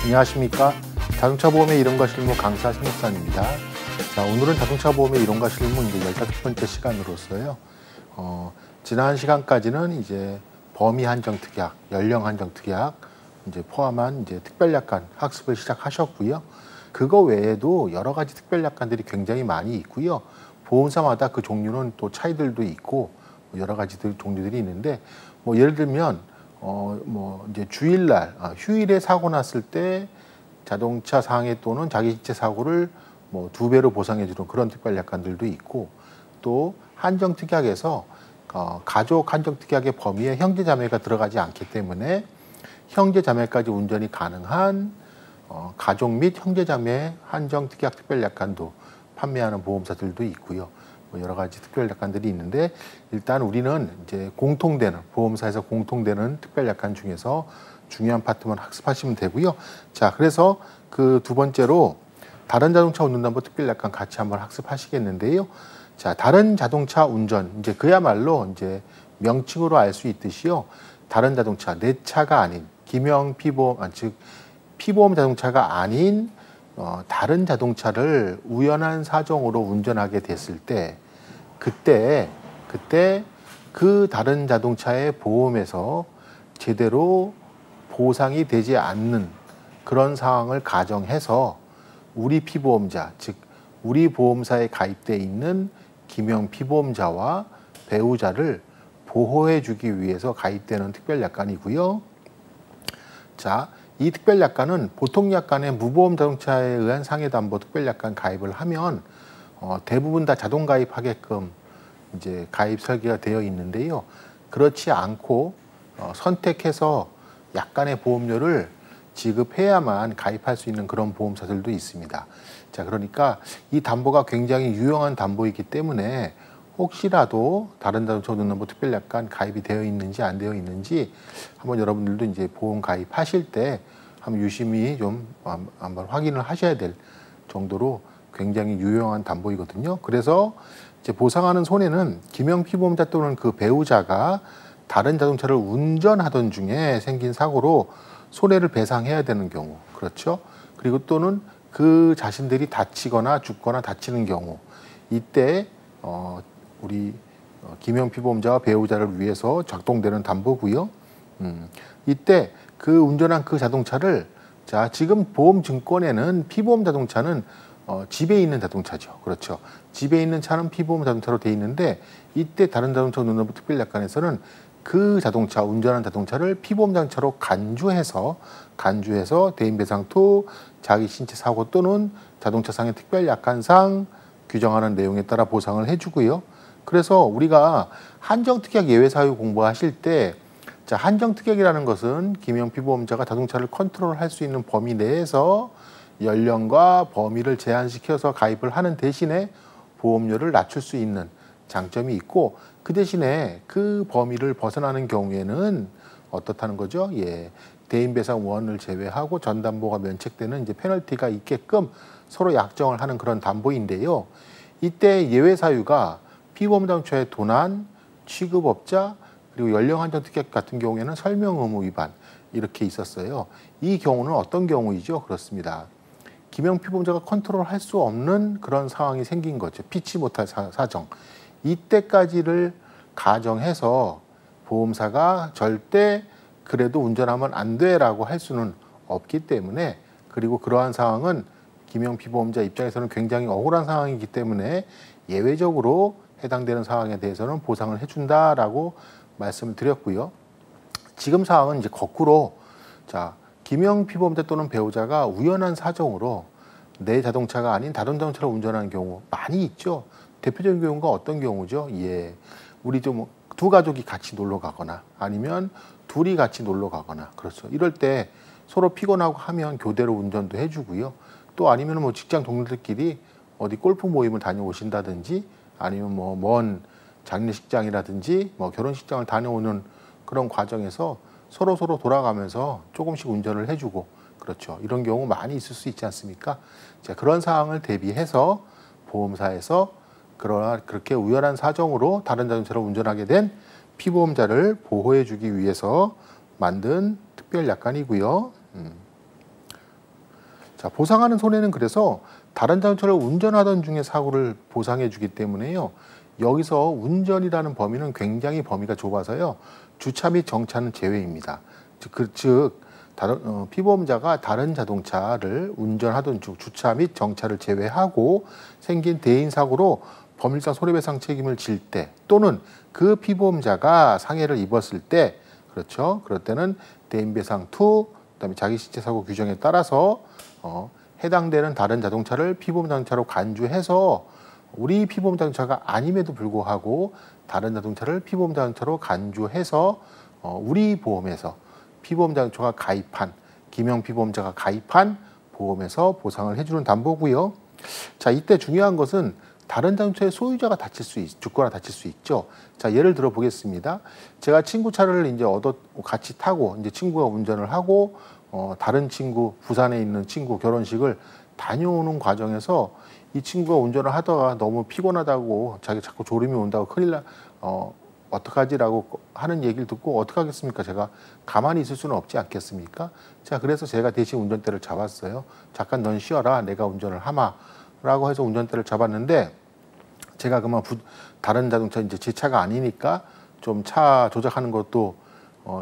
안녕하십니까. 자동차 보험의 이론과 실무 강사 신목산입니다. 자, 오늘은 자동차 보험의 이론과 실무 이제 15번째 시간으로서요. 지난 시간까지는 이제 범위 한정 특약, 연령 한정 특약 이제 포함한 이제 특별약관 학습을 시작하셨고요. 그거 외에도 여러 가지 특별약관들이 굉장히 많이 있고요. 보험사마다 그 종류는 또 차이들도 있고 여러 가지 종류들이 있는데 뭐 예를 들면 이제 주일날, 휴일에 사고 났을 때 자동차 상해 또는 자기신체 사고를 뭐 2배로 보상해 주는 그런 특별약관들도 있고, 또 한정특약에서 가족 한정특약의 범위에 형제자매가 들어가지 않기 때문에 형제자매까지 운전이 가능한 가족 및 형제자매 한정특약 특별약관도 판매하는 보험사들도 있고요. 뭐 여러 가지 특별약관들이 있는데, 일단 우리는 이제 공통되는 보험사에서 공통되는 특별약관 중에서 중요한 파트만 학습하시면 되고요. 자, 그래서 그 두 번째로 다른 자동차 운전담보 특별약관 같이 한번 학습하시겠는데요. 자, 다른 자동차 운전, 이제 그야말로 이제 명칭으로 알 수 있듯이요. 다른 자동차, 내 차가 아닌 기명 피보험, 즉 피보험 자동차가 아닌 다른 자동차를 우연한 사정으로 운전하게 됐을 때, 그때 그 다른 자동차의 보험에서 제대로 보상이 되지 않는 그런 상황을 가정해서 우리 피보험자, 즉 우리 보험사에 가입돼 있는 기명 피보험자와 배우자를 보호해 주기 위해서 가입되는 특별약관이고요. 자, 이 특별약관은 보통 약관의 무보험 자동차에 의한 상해담보 특별약관 가입을 하면 대부분 다 자동 가입하게끔 이제 가입 설계가 되어 있는데요. 그렇지 않고 선택해서 약간의 보험료를 지급해야만 가입할 수 있는 그런 보험사들도 있습니다. 자, 그러니까 이 담보가 굉장히 유용한 담보이기 때문에 혹시라도 다른 자동차 운전담보 특별약관 가입이 되어 있는지 안 되어 있는지 한번 여러분들도 이제 보험 가입하실 때 한번 유심히 좀 한번 확인을 하셔야 될 정도로 굉장히 유용한 담보이거든요. 그래서 이제 보상하는 손해는 기명 피보험자 또는 그 배우자가 다른 자동차를 운전하던 중에 생긴 사고로 손해를 배상해야 되는 경우, 그렇죠? 그리고 또는 그 자신들이 다치거나 죽거나 다치는 경우, 이때 우리 기명 피보험자와 배우자를 위해서 작동되는 담보고요. 이때 그 운전한 그 자동차를, 자, 지금 보험증권에는 피보험 자동차는 집에 있는 자동차죠. 그렇죠. 집에 있는 차는 피보험 자동차로 돼 있는데, 이때 다른 자동차 운전담보 특별약관에서는 그 자동차, 운전한 자동차를 피보험 자동차로 간주해서 대인배상토, 자기신체 사고 또는 자동차 상해 특별약관상 규정하는 내용에 따라 보상을 해주고요. 그래서 우리가 한정특약 예외사유 공부하실 때, 자, 한정특약이라는 것은 기명 피보험자가 자동차를 컨트롤할 수 있는 범위 내에서 연령과 범위를 제한시켜서 가입을 하는 대신에 보험료를 낮출 수 있는 장점이 있고, 그 대신에 그 범위를 벗어나는 경우에는 어떻다는 거죠? 예, 대인배상원을 제외하고 전담보가 면책되는 이제 페널티가 있게끔 서로 약정을 하는 그런 담보인데요. 이때 예외 사유가 피보험 자동차의 도난, 취급업자, 그리고 연령 한정 특약 같은 경우에는 설명 의무 위반 이렇게 있었어요. 이 경우는 어떤 경우이죠? 그렇습니다. 기명 피보험자가 컨트롤할 수 없는 그런 상황이 생긴 거죠. 피치 못할 사정. 이때까지를 가정해서 보험사가 절대 그래도 운전하면 안 돼라고 할 수는 없기 때문에, 그리고 그러한 상황은 기명 피보험자 입장에서는 굉장히 억울한 상황이기 때문에 예외적으로 해당되는 상황에 대해서는 보상을 해준다라고 말씀을 드렸고요. 지금 상황은 이제 거꾸로, 자, 기명 피보험자 또는 배우자가 우연한 사정으로 내 자동차가 아닌 다른 자동차를 운전하는 경우 많이 있죠. 대표적인 경우가 어떤 경우죠? 예, 우리 좀 두 가족이 같이 놀러 가거나 아니면 둘이 같이 놀러 가거나, 그렇죠. 이럴 때 서로 피곤하고 하면 교대로 운전도 해주고요. 또 아니면 뭐 직장 동료들끼리 어디 골프 모임을 다녀오신다든지, 아니면 뭐 먼 장례식장이라든지 뭐 결혼식장을 다녀오는 그런 과정에서 서로 돌아가면서 조금씩 운전을 해주고, 그렇죠. 이런 경우 많이 있을 수 있지 않습니까? 자, 그런 상황을 대비해서 보험사에서 그렇게 우연한 사정으로 다른 자동차를 운전하게 된 피보험자를 보호해 주기 위해서 만든 특별약관이고요. 자, 보상하는 손해는 그래서 다른 자동차를 운전하던 중에 사고를 보상해 주기 때문에요. 여기서 운전이라는 범위는 굉장히 범위가 좁아서요. 주차 및 정차는 제외입니다. 즉 피보험자가 다른 자동차를 운전하던 중 주차 및 정차를 제외하고 생긴 대인 사고로 법률상 손해배상 책임을 질 때 또는 그 피보험자가 상해를 입었을 때, 그렇죠. 그럴 때는 대인배상 2, 그다음에 자기신체사고 규정에 따라서 해당되는 다른 자동차를 피보험 자동차로 간주해서 우리 피보험 자동차가 아님에도 불구하고 다른 자동차를 피보험 자동차로 간주해서 우리 보험에서 피보험 자동차가 가입한, 김영 피보험자가 가입한 보험에서 보상을 해주는 담보고요. 자, 이때 중요한 것은 다른 자동차의 소유자가 죽거나 다칠 수 있죠. 자, 예를 들어 보겠습니다. 제가 친구 차를 이제 같이 타고 이제 친구가 운전을 하고 다른 친구, 부산에 있는 친구 결혼식을 다녀오는 과정에서 이 친구가 운전을 하다가 너무 피곤하다고 자꾸 졸음이 온다고 어떡하지라고 하는 얘기를 듣고 어떡하겠습니까? 제가 가만히 있을 수는 없지 않겠습니까? 자, 그래서 제가 대신 운전대를 잡았어요. 잠깐 넌 쉬어라. 내가 운전을 하마라고 해서 운전대를 잡았는데 제가 그만 다른 자동차 이제 제 차가 아니니까 좀 차 조작하는 것도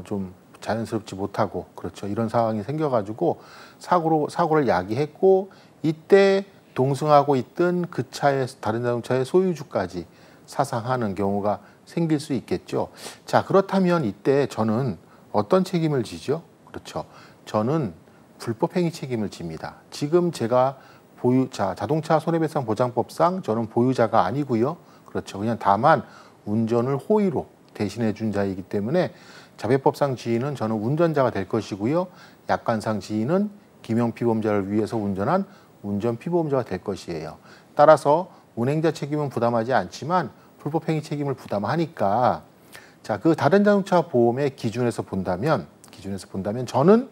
좀 자연스럽지 못하고, 그렇죠. 이런 상황이 생겨가지고 사고를 야기했고, 이때 동승하고 있던 그 차의 다른 자동차의 소유주까지 사상하는 경우가 생길 수 있겠죠. 자, 그렇다면 이때 저는 어떤 책임을 지죠? 그렇죠. 저는 불법행위 책임을 집니다. 지금 제가 자동차 손해배상 보장법상 저는 보유자가 아니고요. 그렇죠. 그냥 다만 운전을 호의로 대신해 준 자이기 때문에 자배법상 지위는 저는 운전자가 될 것이고요. 약관상 지위는 김영 피보험자를 위해서 운전한 운전 피보험자가 될 것이에요. 따라서 운행자 책임은 부담하지 않지만 불법행위 책임을 부담하니까, 자, 그 다른 자동차 보험의 기준에서 본다면 저는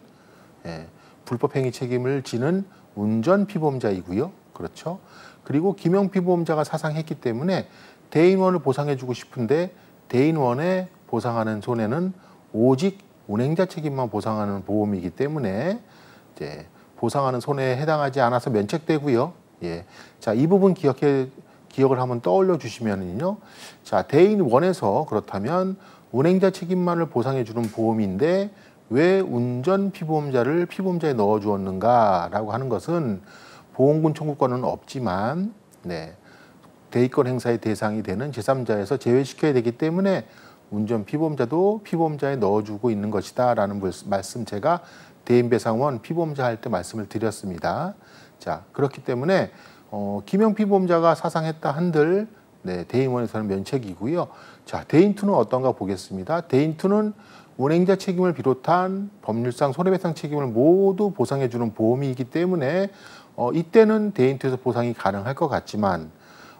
불법행위 책임을 지는 운전 피보험자이고요. 그렇죠. 그리고 김영 피보험자가 사상했기 때문에 대인원을 보상해주고 싶은데 대인원에 보상하는 손해는 오직 운행자 책임만 보상하는 보험이기 때문에 이제 보상하는 손해에 해당하지 않아서 면책되고요. 예. 자, 이 부분 기억을 한번 떠올려 주시면은요. 자, 대인 1에서 그렇다면 운행자 책임만을 보상해 주는 보험인데 왜 운전 피보험자를 피보험자에 넣어 주었는가라고 하는 것은 보험금 청구권은 없지만 대의권 행사의 대상이 되는 제3자에서 제외시켜야 되기 때문에 운전 피보험자도 피보험자에 넣어주고 있는 것이다라는 말씀 제가 대인배상원 피보험자 할 때 말씀을 드렸습니다. 자, 그렇기 때문에 김영 피보험자가 사상했다 한들 대인원에서는 면책이고요. 자, 대인2는 어떤가 보겠습니다. 대인2는 운행자 책임을 비롯한 법률상 손해배상 책임을 모두 보상해주는 보험이기 때문에 이때는 대인2에서 보상이 가능할 것 같지만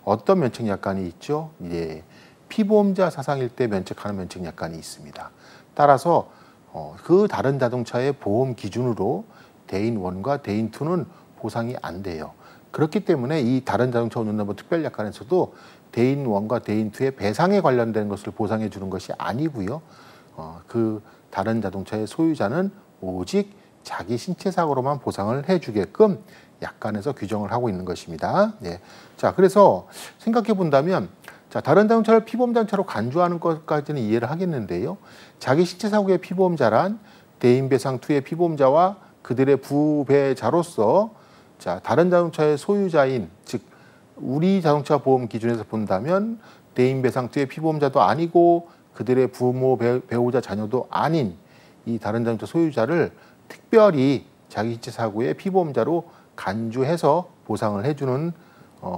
어떤 면책약관이 있죠? 예, 피보험자 사상일 때 면책하는 면책약관이 있습니다. 따라서 그 다른 자동차의 보험 기준으로 대인1과 대인2는 보상이 안 돼요. 그렇기 때문에 이 다른 자동차 운전담보 특별약관에서도 대인1과 대인2의 배상에 관련된 것을 보상해 주는 것이 아니고요. 그 다른 자동차의 소유자는 오직 자기 신체 사고로만 보상을 해주게끔 약관에서 규정을 하고 있는 것입니다. 네. 자, 그래서 생각해 본다면, 자, 다른 자동차를 피보험 자동차로 간주하는 것까지는 이해를 하겠는데요. 자기 신체 사고의 피보험자란 대인배상2의 피보험자와 그들의 부배자로서 자, 다른 자동차의 소유자인, 즉 우리 자동차 보험 기준에서 본다면 대인배상2의 피보험자도 아니고 그들의 부모, 배우자, 자녀도 아닌 이 다른 자동차 소유자를 특별히 자기 신체 사고의 피보험자로 간주해서 보상을 해주는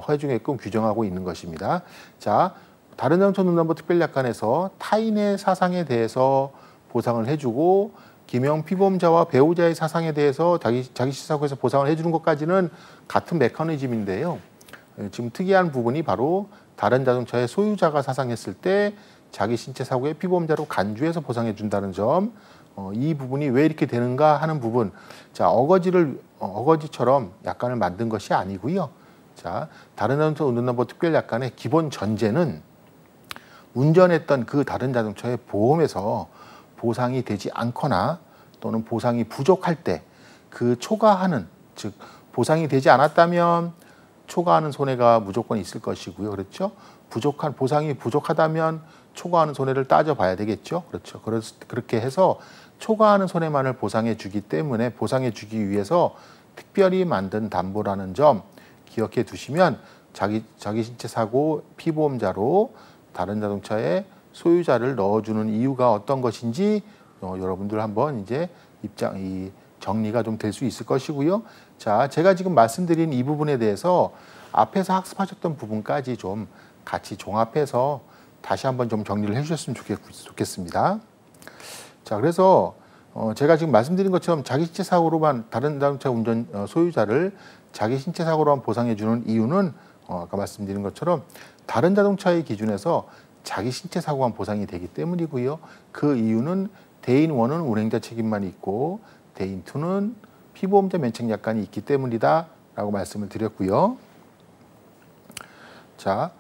해주게끔 규정하고 있는 것입니다. 자, 다른 자동차 운전담보 특별약관에서 타인의 사상에 대해서 보상을 해주고 김영 피보험자와 배우자의 사상에 대해서 자기 신체 사고에서 보상을 해주는 것까지는 같은 메커니즘인데요. 지금 특이한 부분이 바로 다른 자동차의 소유자가 사상했을 때 자기 신체 사고의 피보험자로 간주해서 보상해 준다는 점, 이 부분이 왜 이렇게 되는가 하는 부분, 자, 어거지처럼 약관을 만든 것이 아니고요. 자, 다른 자동차 운전담보 특별약관의 기본 전제는 운전했던 그 다른 자동차의 보험에서 보상이 되지 않거나 또는 보상이 부족할 때 그 초과하는, 즉 보상이 되지 않았다면 초과하는 손해가 무조건 있을 것이고요. 그렇죠? 보상이 부족하다면 초과하는 손해를 따져봐야 되겠죠. 그렇죠. 그렇게 해서 초과하는 손해만을 보상해 주기 때문에 보상해 주기 위해서 특별히 만든 담보라는 점 기억해 두시면 자기 신체 사고 피보험자로 다른 자동차의 소유자를 넣어주는 이유가 어떤 것인지 여러분들 한번 이제 정리가 좀 될 수 있을 것이고요. 자, 제가 지금 말씀드린 이 부분에 대해서 앞에서 학습하셨던 부분까지 좀 같이 종합해서 다시 한번 좀 정리를 해주셨으면 좋겠습니다. 자, 그래서 제가 지금 말씀드린 것처럼 자기 신체 사고로만 다른 자동차 운전 소유자를 자기 신체 사고로만 보상해 주는 이유는 아까 말씀드린 것처럼 다른 자동차의 기준에서 자기 신체 사고만 보상이 되기 때문이고요. 그 이유는 대인 1은 운행자 책임만 있고 대인 2는 피보험자 면책 약관이 있기 때문이다라고 말씀을 드렸고요. 자,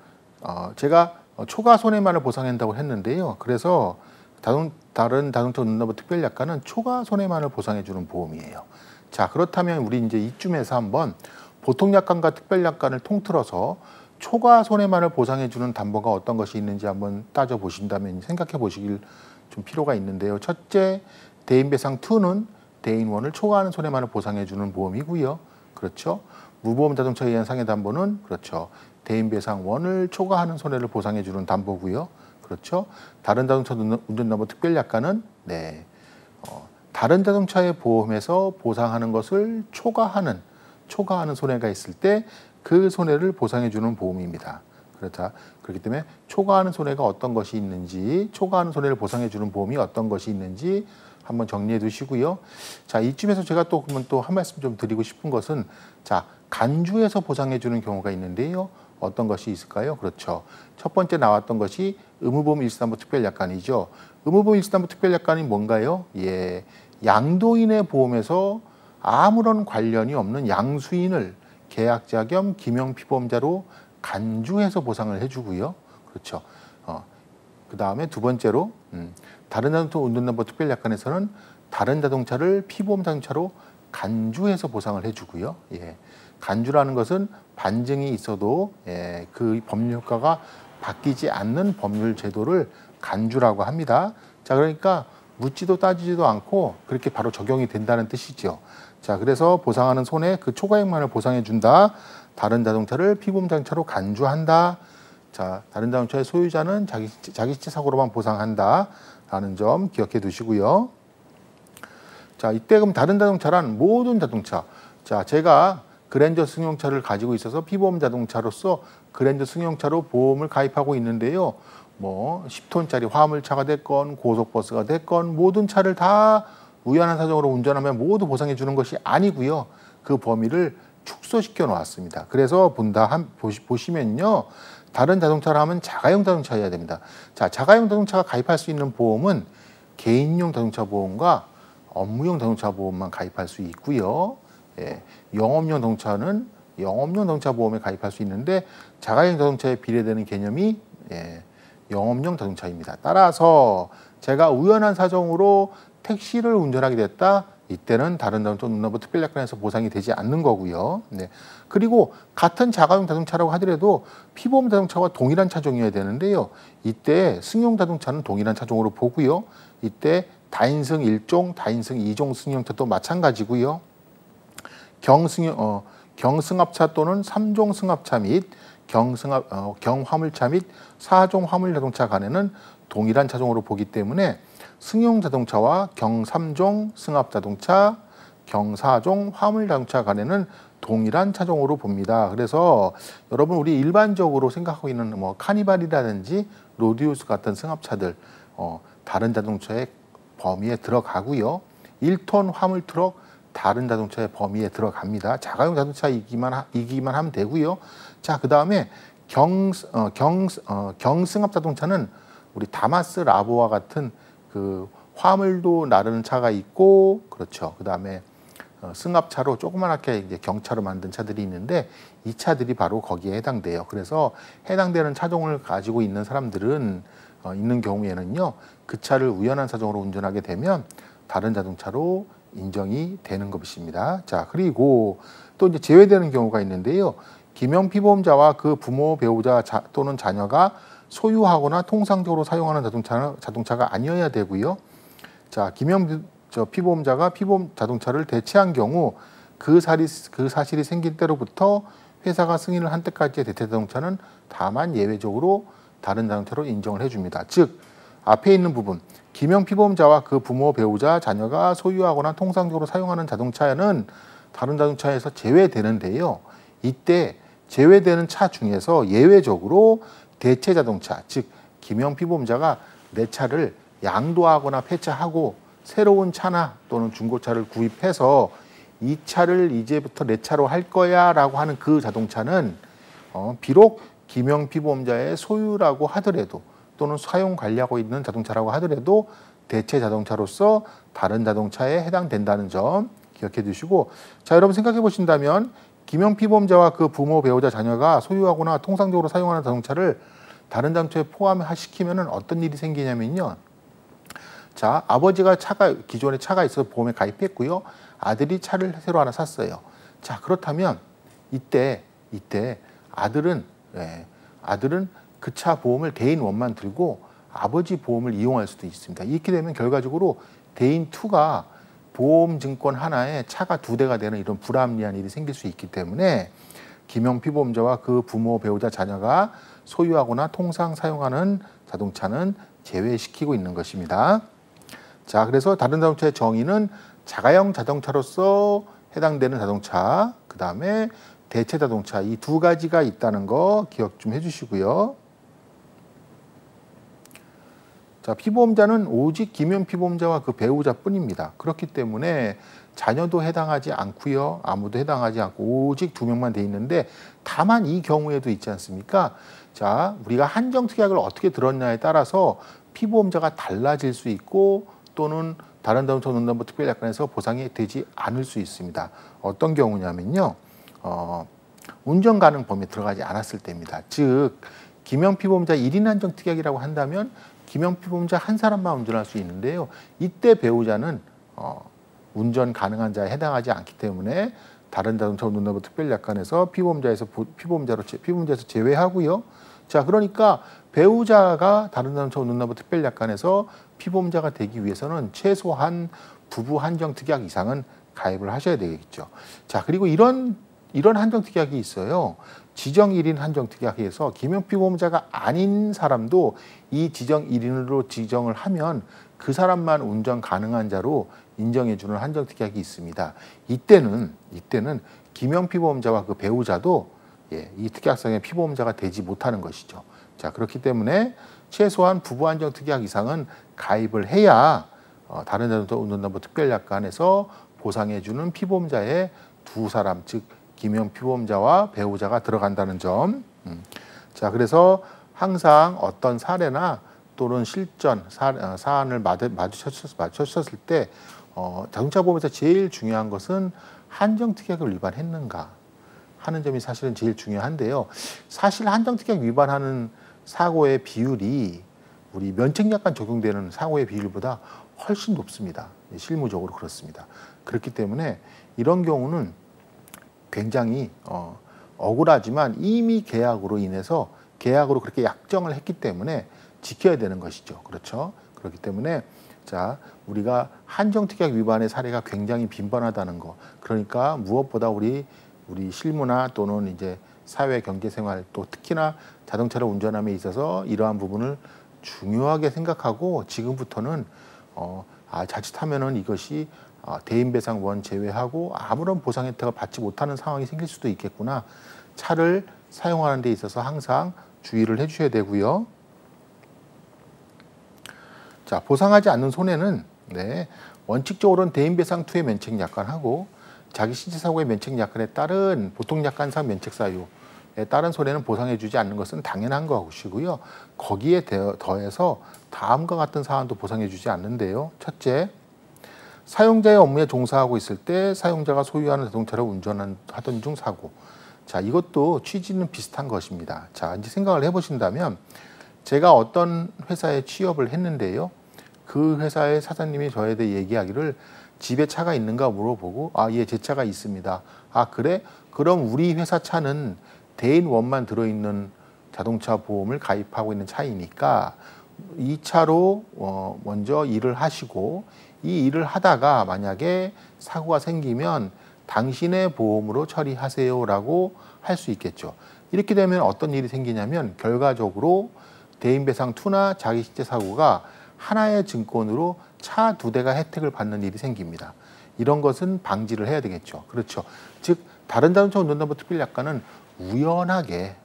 제가 초과 손해만을 보상한다고 했는데요. 그래서 다른 자동차 운전담보 특별약관은 초과 손해만을 보상해주는 보험이에요. 자, 그렇다면 우리 이제 이쯤에서 한번 보통약관과 특별약관을 통틀어서 초과 손해만을 보상해주는 담보가 어떤 것이 있는지 한번 따져보신다면 생각해 보시길 좀 필요가 있는데요. 첫째, 대인배상 2는 대인 1을 초과하는 손해만을 보상해주는 보험이고요. 그렇죠? 무보험 자동차에 의한 상해담보는 그렇죠. 대인배상 1을 초과하는 손해를 보상해주는 담보고요. 그렇죠? 다른 자동차 운전담보 특별약관은 다른 자동차의 보험에서 보상하는 것을 초과하는 손해가 있을 때 그 손해를 보상해주는 보험입니다. 그렇기 때문에 초과하는 손해가 어떤 것이 있는지, 초과하는 손해를 보상해주는 보험이 어떤 것이 있는지 한번 정리해 두시고요. 자, 이쯤에서 제가 또 한 말씀 좀 드리고 싶은 것은 자, 간주해서 보상해주는 경우가 있는데요. 어떤 것이 있을까요? 그렇죠. 첫 번째 나왔던 것이 의무보험 일시담보 특별약관이죠. 의무보험 일시담보 특별약관이 뭔가요? 예, 양도인의 보험에서 아무런 관련이 없는 양수인을 계약자 겸 기명피보험자로 간주해서 보상을 해주고요. 그렇죠. 그 다음에 두 번째로 다른 자동차 운전담보 특별약관에서는 다른 자동차를 피보험 자동차로 간주해서 보상을 해주고요. 예. 간주라는 것은 반증이 있어도 그 법률 효과가 바뀌지 않는 법률 제도를 간주라고 합니다. 자, 그러니까 묻지도 따지지도 않고 그렇게 바로 적용이 된다는 뜻이죠. 자, 그래서 보상하는 손해 그 초과액만을 보상해 준다. 다른 자동차를 피보험 자동차로 간주한다. 자, 다른 자동차의 소유자는 자기 신체 사고로만 보상한다. 라는 점 기억해 두시고요. 자, 이때 그럼 다른 자동차란 모든 자동차. 자, 제가 그랜저 승용차를 가지고 있어서 피보험 자동차로서 그랜저 승용차로 보험을 가입하고 있는데요. 뭐 10톤짜리 화물차가 됐건 고속버스가 됐건 모든 차를 다 우연한 사정으로 운전하면 모두 보상해 주는 것이 아니고요. 그 범위를 축소시켜 놓았습니다. 그래서 보시면요. 다른 자동차를 하면 자가용 자동차여야 됩니다. 자, 자가용 자동차가 가입할 수 있는 보험은 개인용 자동차 보험과 업무용 자동차 보험만 가입할 수 있고요. 예, 영업용 자동차는 영업용 자동차 보험에 가입할 수 있는데 자가용 자동차에 비례되는 개념이 영업용 자동차입니다. 따라서 제가 우연한 사정으로 택시를 운전하게 됐다. 이때는 다른 자동차 운전담보 특별약관에서 보상이 되지 않는 거고요. 네. 그리고 같은 자가용 자동차라고 하더라도 피보험 자동차와 동일한 차종이어야 되는데요. 이때 승용 자동차는 동일한 차종으로 보고요. 이때 다인승 1종, 다인승 2종 승용차도 마찬가지고요. 경승합차 또는 3종 승합차 및 경화물차 및 4종 화물자동차 간에는 동일한 차종으로 보기 때문에 승용자동차와 경3종 승합자동차, 경4종 화물자동차 간에는 동일한 차종으로 봅니다. 그래서 여러분 우리 일반적으로 생각하고 있는 뭐 카니발이라든지 로디우스 같은 승합차들 다른 자동차의 범위에 들어가고요. 1톤 화물 트럭 다른 자동차의 범위에 들어갑니다. 자가용 자동차이기만 하면 되고요. 자, 그 다음에 경승합 자동차는 우리 다마스 라보와 같은 그 화물도 나르는 차가 있고, 그렇죠. 그 다음에 승합차로 조그맣게 이제 경차로 만든 차들이 있는데 이 차들이 바로 거기에 해당돼요. 그래서 해당되는 차종을 가지고 있는 사람들은 있는 경우에는요, 그 차를 우연한 사정으로 운전하게 되면 다른 자동차로 인정이 되는 것입니다. 자, 그리고 또 이제 제외되는 경우가 있는데요. 김영 피보험자와 그 부모, 배우자 또는 자녀가 소유하거나 통상적으로 사용하는 자동차가 아니어야 되고요. 자, 김영 피보험자가 피보험 자동차를 대체한 경우 그 사실이 생긴 때로부터 회사가 승인을 한 때까지의 대체 자동차는 다만 예외적으로 다른 자동차로 인정을 해줍니다. 즉, 앞에 있는 부분, 김영 피보험자와 그 부모, 배우자, 자녀가 소유하거나 통상적으로 사용하는 자동차는 다른 자동차에서 제외되는데요. 이때 제외되는 차 중에서 예외적으로 대체 자동차, 즉 김영 피보험자가 내 차를 양도하거나 폐차하고 새로운 차나 또는 중고차를 구입해서 이 차를 이제부터 내 차로 할 거야 라고 하는 그 자동차는 비록 김영 피보험자의 소유라고 하더라도 또는 사용 관리하고 있는 자동차라고 하더라도 대체 자동차로서 다른 자동차에 해당된다는 점 기억해 두시고, 자, 여러분 생각해 보신다면 김영 피보험자와 그 부모, 배우자, 자녀가 소유하거나 통상적으로 사용하는 자동차를 다른 자동차에 포함시키면 어떤 일이 생기냐면요. 자, 아버지가 기존에 차가 있어서 보험에 가입했고요. 아들이 차를 새로 하나 샀어요. 자, 그렇다면 이때 아들은 그 차 보험을 대인 1만 들고 아버지 보험을 이용할 수도 있습니다. 이렇게 되면 결과적으로 대인 2가 보험증권 하나에 차가 2대가 되는 이런 불합리한 일이 생길 수 있기 때문에 김영 피보험자와 그 부모, 배우자, 자녀가 소유하거나 통상 사용하는 자동차는 제외시키고 있는 것입니다. 자, 그래서 다른 자동차의 정의는 자가용 자동차로서 해당되는 자동차, 그 다음에 대체 자동차, 이 두 가지가 있다는 거 기억 좀 해주시고요. 자, 피보험자는 오직 김영 피보험자와 그 배우자뿐입니다. 그렇기 때문에 자녀도 해당하지 않고요. 아무도 해당하지 않고 오직 2명만 돼 있는데, 다만 이 경우에도 있지 않습니까? 자, 우리가 한정특약을 어떻게 들었냐에 따라서 피보험자가 달라질 수 있고 또는 다른 자동차 운전담보 특별약관에서 보상이 되지 않을 수 있습니다. 어떤 경우냐면요. 운전 가능 범위에 들어가지 않았을 때입니다. 즉, 김영 피보험자 1인 한정특약이라고 한다면 김영 피보험자 한 사람만 운전할 수 있는데요. 이때 배우자는 운전 가능한 자에 해당하지 않기 때문에 다른 자동차 운전담보 특별약관에서 피보험자에서 제외하고요. 자, 그러니까 배우자가 다른 자동차 운전담보 특별약관에서 피보험자가 되기 위해서는 최소한 부부 한정특약 이상은 가입을 하셔야 되겠죠. 자, 그리고 이런 한정특약이 있어요. 지정 1인 한정특약에서 김영 피보험자가 아닌 사람도 이 지정 1인으로 지정을 하면 그 사람만 운전 가능한 자로 인정해주는 한정특약이 있습니다. 이때는 김영 피보험자와 그 배우자도 이 특약상의 피보험자가 되지 못하는 것이죠. 자, 그렇기 때문에 최소한 부부 한정특약 이상은 가입을 해야 다른 자동차 운전담보 특별약관에서 보상해주는 피보험자의 두 사람, 즉 김영 피보험자와 배우자가 들어간다는 점. 자, 그래서 항상 어떤 사례나 또는 실전 사안을 마주쳤을 때 자동차 보험에서 제일 중요한 것은 한정특약을 위반했는가 하는 점이 사실은 제일 중요한데요. 사실 한정특약 위반하는 사고의 비율이 우리 면책약관 적용되는 사고의 비율보다 훨씬 높습니다. 실무적으로 그렇습니다. 그렇기 때문에 이런 경우는 굉장히 억울하지만 이미 계약으로 인해서 계약으로 그렇게 약정을 했기 때문에 지켜야 되는 것이죠. 그렇죠? 그렇기 때문에 자, 우리가 한정특약 위반의 사례가 굉장히 빈번하다는 거. 그러니까 무엇보다 우리 실무나 또는 이제 사회 경제생활 또 특히나 자동차를 운전함에 있어서 이러한 부분을 중요하게 생각하고 지금부터는 자칫하면은 이것이 대인배상원 제외하고 아무런 보상 혜택을 받지 못하는 상황이 생길 수도 있겠구나. 차를 사용하는 데 있어서 항상 주의를 해주셔야 되고요. 자, 보상하지 않는 손해는 원칙적으로는 대인배상2의 면책약관하고 자기 신체사고의 면책약관에 따른 보통약관상 면책사유에 따른 손해는 보상해주지 않는 것은 당연한 것이고요. 거기에 더해서 다음과 같은 사안도 보상해주지 않는데요. 첫째, 사용자의 업무에 종사하고 있을 때 사용자가 소유하는 자동차를 운전하던 중 사고. 자, 이것도 취지는 비슷한 것입니다. 자, 이제 생각을 해보신다면 제가 어떤 회사에 취업을 했는데요. 그 회사의 사장님이 저에 대해 얘기하기를 집에 차가 있는가 물어보고 아, 예, 제 차가 있습니다. 아, 그래? 그럼 우리 회사 차는 대인원만 들어있는 자동차 보험을 가입하고 있는 차이니까 이 차로 먼저 일을 하시고 이 일을 하다가 만약에 사고가 생기면 당신의 보험으로 처리하세요라고 할 수 있겠죠. 이렇게 되면 어떤 일이 생기냐면 결과적으로 대인배상 투나 자기시체 사고가 하나의 증권으로 차 2대가 혜택을 받는 일이 생깁니다. 이런 것은 방지를 해야 되겠죠. 그렇죠. 즉 다른 자동차 운전담보 특별약관은 우연하게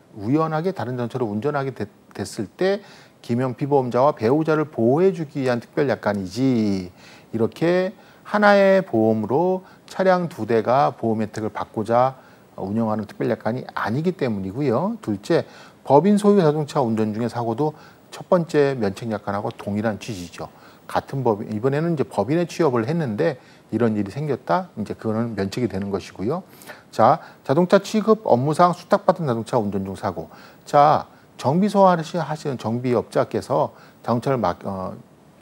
다른 자동차를 운전하게 됐을 때 김영 피보험자와 배우자를 보호해주기 위한 특별약관이지 이렇게 하나의 보험으로 차량 2대가 보험 혜택을 받고자 운영하는 특별약관이 아니기 때문이고요. 둘째, 법인 소유 자동차 운전 중에 사고도 첫 번째 면책약관하고 동일한 취지죠. 같은 법인, 이번에는 이제 법인에 취업을 했는데 이런 일이 생겼다. 이제 그거는 면책이 되는 것이고요. 자, 자동차 취급 업무상 수탁받은 자동차 운전 중 사고. 자, 정비 소화하시는 정비업자께서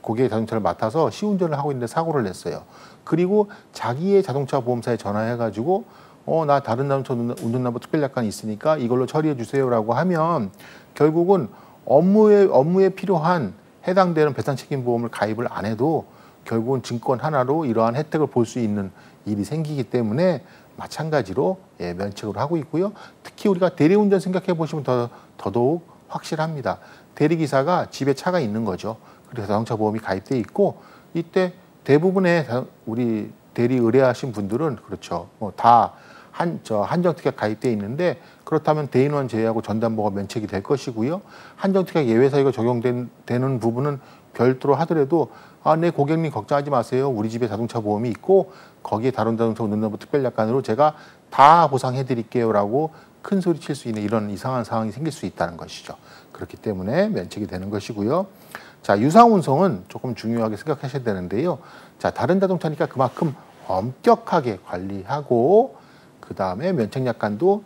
고객의 자동차를 맡아서 시운전을 하고 있는데 사고를 냈어요. 그리고 자기의 자동차 보험사에 전화해가지고 나 다른 자동차 운전담보 특별약관이 있으니까 이걸로 처리해 주세요라고 하면 결국은 업무에 필요한 해당되는 배상책임보험을 가입을 안 해도 결국은 증권 하나로 이러한 혜택을 볼 수 있는 일이 생기기 때문에 마찬가지로 면책을 하고 있고요. 특히 우리가 대리운전 생각해 보시면 더더욱 확실합니다. 대리기사가 집에 차가 있는 거죠. 그래서 자동차 보험이 가입돼 있고 이때 대부분의 우리 대리 의뢰하신 분들은 그렇죠. 다 한정특약 가입돼 있는데 그렇다면 대인원 제외하고 전담보가 면책이 될 것이고요. 한정특약 예외 사유가 적용되는 부분은 별도로 하더라도 네, 고객님 걱정하지 마세요. 우리 집에 자동차 보험이 있고 거기에 다른 자동차 운전담보 특별약관으로 제가 다 보상해 드릴게요라고 큰 소리 칠 수 있는 이런 이상한 상황이 생길 수 있다는 것이죠. 그렇기 때문에 면책이 되는 것이고요. 자, 유상운송은 조금 중요하게 생각하셔야 되는데요. 자, 다른 자동차니까 그만큼 엄격하게 관리하고 그 다음에 면책약관도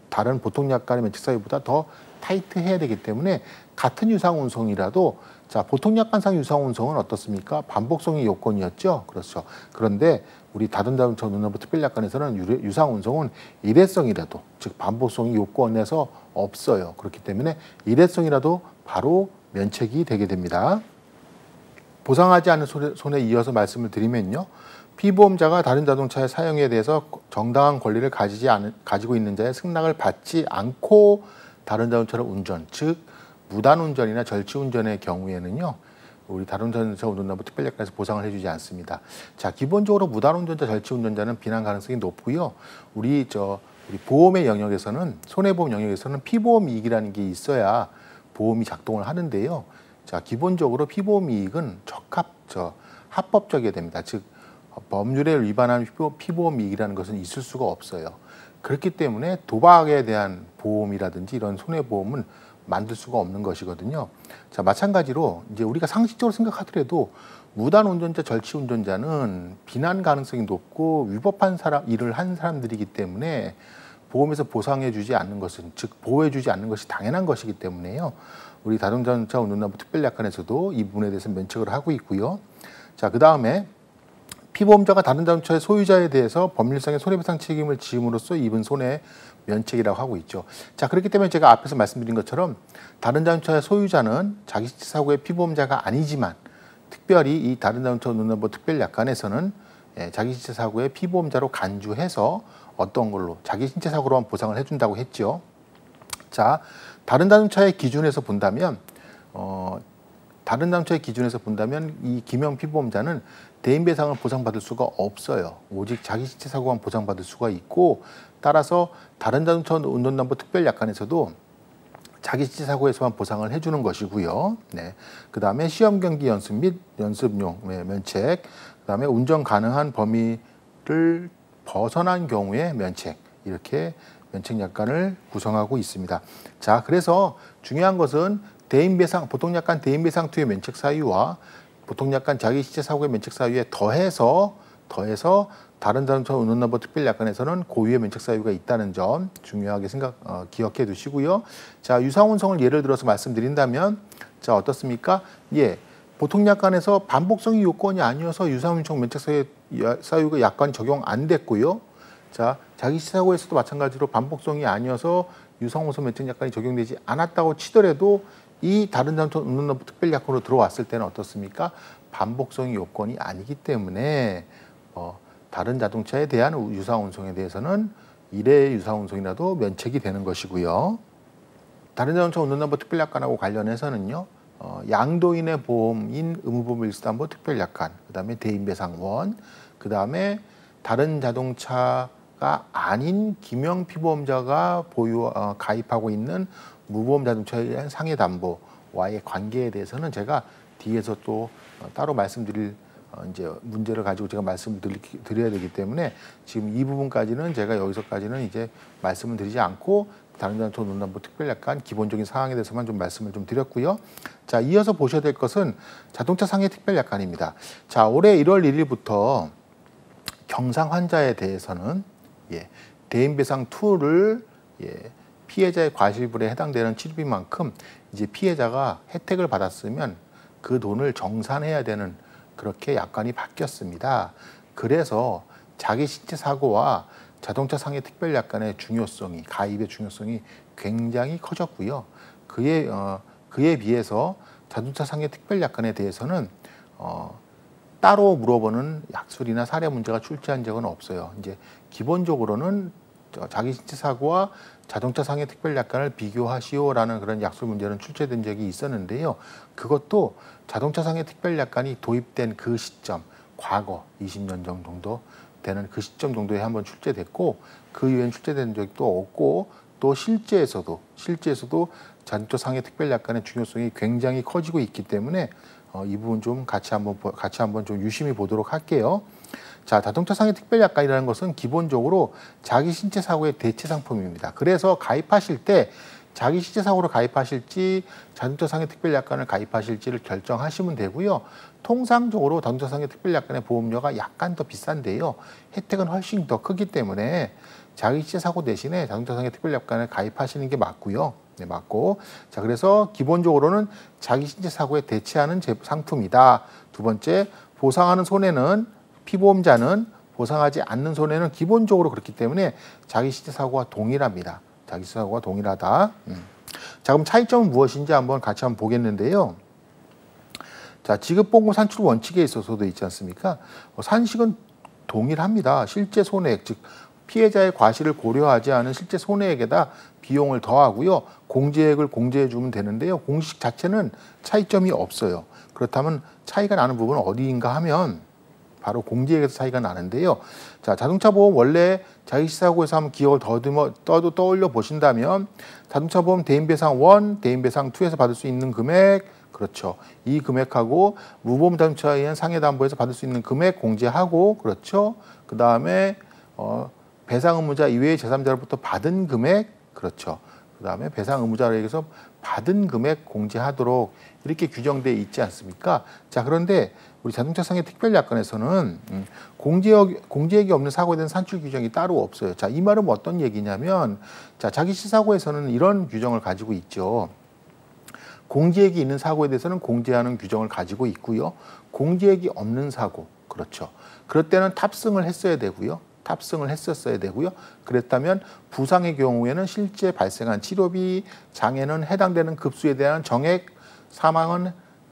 다른 보통약관의 면책사유보다 더 타이트해야 되기 때문에 같은 유상운송이라도 자, 보통약관상 유상운송은 어떻습니까? 반복성이 요건이었죠. 그렇죠. 그런데 우리 다른 자동차 운전담보 특별약관에서는 유상운송은 일회성이라도 즉 반복성이 요건에서 없어요. 그렇기 때문에 일회성이라도 바로 면책이 되게 됩니다. 보상하지 않은 손에 이어서 말씀을 드리면요. 피보험자가 다른 자동차의 사용에 대해서 정당한 권리를 가지고 있는 자의 승낙을 받지 않고 다른 자동차를 운전, 즉 무단운전이나 절취운전의 경우에는요. 우리 다른 자동차 운전담보 특별약관에서 보상을 해주지 않습니다. 자, 기본적으로 무단운전자, 절취운전자는 비난 가능성이 높고요. 우리 보험의 영역에서는 손해보험 영역에서는 피보험 이익이라는 게 있어야 보험이 작동을 하는데요. 자, 기본적으로 피보험 이익은 합법적이어야 됩니다. 즉 법률에 위반한 피보험 이익이라는 것은 있을 수가 없어요. 그렇기 때문에 도박에 대한 보험이라든지 이런 손해보험은 만들 수가 없는 것이거든요. 자, 마찬가지로 이제 우리가 상식적으로 생각하더라도 무단 운전자, 절취 운전자는 비난 가능성이 높고 위법한 일을 한 사람들이기 때문에 보험에서 보상해주지 않는 것은, 즉 보호해주지 않는 것이 당연한 것이기 때문에요. 우리 다중자동차 운전담보 특별약관에서도 이 부분에 대해서 면책을 하고 있고요. 자, 그 다음에 피보험자가 다른 자동차의 소유자에 대해서 법률상의 손해배상 책임을 지음으로써 입은 손해 면책이라고 하고 있죠. 자, 그렇기 때문에 제가 앞에서 말씀드린 것처럼 다른 자동차의 소유자는 자기시체 사고의 피보험자가 아니지만 특별히 이 다른 자동차 운전담보 특별약관에서는 자기시체 사고의 피보험자로 간주해서 어떤 걸로 자기신체 사고로만 보상을 해준다고 했죠. 자, 다른 자동차의 기준에서 본다면 이 김영 피보험자는 대인배상을 보상받을 수가 없어요. 오직 자기신체 사고만 보상받을 수가 있고 따라서 다른 자동차 운전담보 특별약관에서도 자기신체 사고에서만 보상을 해주는 것이고요. 네. 그 다음에 시험 경기 연습 및 연습용 면책, 그 다음에 운전 가능한 범위를 벗어난 경우에 면책, 이렇게 면책약관을 구성하고 있습니다. 자, 그래서 중요한 것은 보통약관 대인배상 투의 면책 사유와 보통약관 자기시체 사고의 면책 사유에 더해서 다른 자동차 운전담보 특별약관에서는 고유의 면책 사유가 있다는 점 중요하게 기억해 두시고요. 자, 유상운송을 예를 들어서 말씀드린다면 자, 어떻습니까? 보통 약관에서 반복성이 요건이 아니어서 유사운송 면책 사유가 약관 적용 안 됐고요. 자, 자기시사고에서도 마찬가지로 반복성이 아니어서 유사운송 면책 약관이 적용되지 않았다고 치더라도 이 다른 자동차 운전납부 특별약관으로 들어왔을 때는 어떻습니까? 반복성이 요건이 아니기 때문에 다른 자동차에 대한 유사운송에 대해서는 1회 유사운송이라도 면책이 되는 것이고요. 다른 자동차 운전납부 특별약관하고 관련해서는요. 양도인의 보험인 의무보험일수담보 특별약관, 그다음에 대인배상원, 그다음에 다른 자동차가 아닌 김영 피보험자가 가입하고 있는 무보험 자동차에 대한 상해담보와의 관계에 대해서는 제가 뒤에서 또 따로 말씀드릴 이제 문제를 가지고 제가 말씀을 드려야 되기 때문에 지금 이 부분까지는 제가 여기서까지는 이제 말씀을 드리지 않고 다른 자동차 운전담보 특별약관 기본적인 사항에 대해서만 좀 말씀을 좀 드렸고요. 자, 이어서 보셔야 될 것은 자동차 상해 특별약관입니다. 자, 올해 1월 1일부터 경상 환자에 대해서는 대인배상 2를 피해자의 과실불에 해당되는 치료비만큼 이제 피해자가 혜택을 받았으면 그 돈을 정산해야 되는 그렇게 약관이 바뀌었습니다. 그래서 자기 신체 사고와 자동차 상해 특별약관의 중요성이, 가입의 중요성이 굉장히 커졌고요. 그에 비해서 자동차 상해 특별약관에 대해서는 따로 물어보는 약술이나 사례 문제가 출제한 적은 없어요. 이제 기본적으로는 자기 신체 사고와 자동차 상해 특별약관을 비교하시오라는 그런 약술 문제는 출제된 적이 있었는데요. 그것도 자동차 상해 특별약관이 도입된 그 시점, 과거 20년 정도 되는 그 시점 정도에 한번 출제됐고, 그 이후엔 출제된 적도 없고, 또 실제에서도 자동차 상해 특별약관의 중요성이 굉장히 커지고 있기 때문에 이 부분 좀 같이 한번 좀 유심히 보도록 할게요. 자, 자동차 상해 특별약관이라는 것은 기본적으로 자기 신체 사고의 대체 상품입니다. 그래서 가입하실 때 자기 신체 사고로 가입하실지 자동차 상해 특별약관을 가입하실지를 결정하시면 되고요. 통상적으로 자동차 상해 특별약관의 보험료가 약간 더 비싼데요. 혜택은 훨씬 더 크기 때문에 자기 신체 사고 대신에 자동차 상해 특별약관을 가입하시는 게 맞고요. 네, 맞고. 자, 그래서 기본적으로는 자기 신체 사고에 대체하는 상품이다. 두 번째, 보상하는 손해는 피보험자는 보상하지 않는 손해는 기본적으로 그렇기 때문에 자기 신체 사고와 동일합니다. 자기 신체 사고와 동일하다. 자, 그럼 차이점은 무엇인지 같이 한번 보겠는데요. 자, 지급보험 산출 원칙에 있어서도 있지 않습니까? 산식은 동일합니다. 실제 손해액, 즉 피해자의 과실을 고려하지 않은 실제 손해액에다 비용을 더하고요. 공제액을 공제해 주면 되는데요. 공식 자체는 차이점이 없어요. 그렇다면 차이가 나는 부분은 어디인가 하면 바로 공제액에서 차이가 나는데요. 자, 자동차 보험 원래 자기시사고에서 한번 기억을 떠올려 보신다면 자동차 보험 대인배상 1, 대인배상 2에서 받을 수 있는 금액, 그렇죠. 이 금액하고 무보험 자동차에 의한 상해담보에서 받을 수 있는 금액 공제하고, 그렇죠. 그 다음에 배상 의무자 이외의 제3자로부터 받은 금액, 그렇죠. 그 다음에 배상 의무자에게서 받은 금액 공제하도록 이렇게 규정되어 있지 않습니까? 자, 그런데 우리 자동차 상해 특별약관에서는 공제액이 없는 사고에 대한 산출 규정이 따로 없어요. 자, 이 말은 어떤 얘기냐면, 자, 자기 시사고에서는 이런 규정을 가지고 있죠. 공제액이 있는 사고에 대해서는 공제하는 규정을 가지고 있고요. 공제액이 없는 사고, 그렇죠. 그럴 때는 탑승을 했어야 되고요. 탑승을 했었어야 되고요. 그랬다면 부상의 경우에는 실제 발생한 치료비, 장애는 해당되는 급수에 대한 정액, 사망은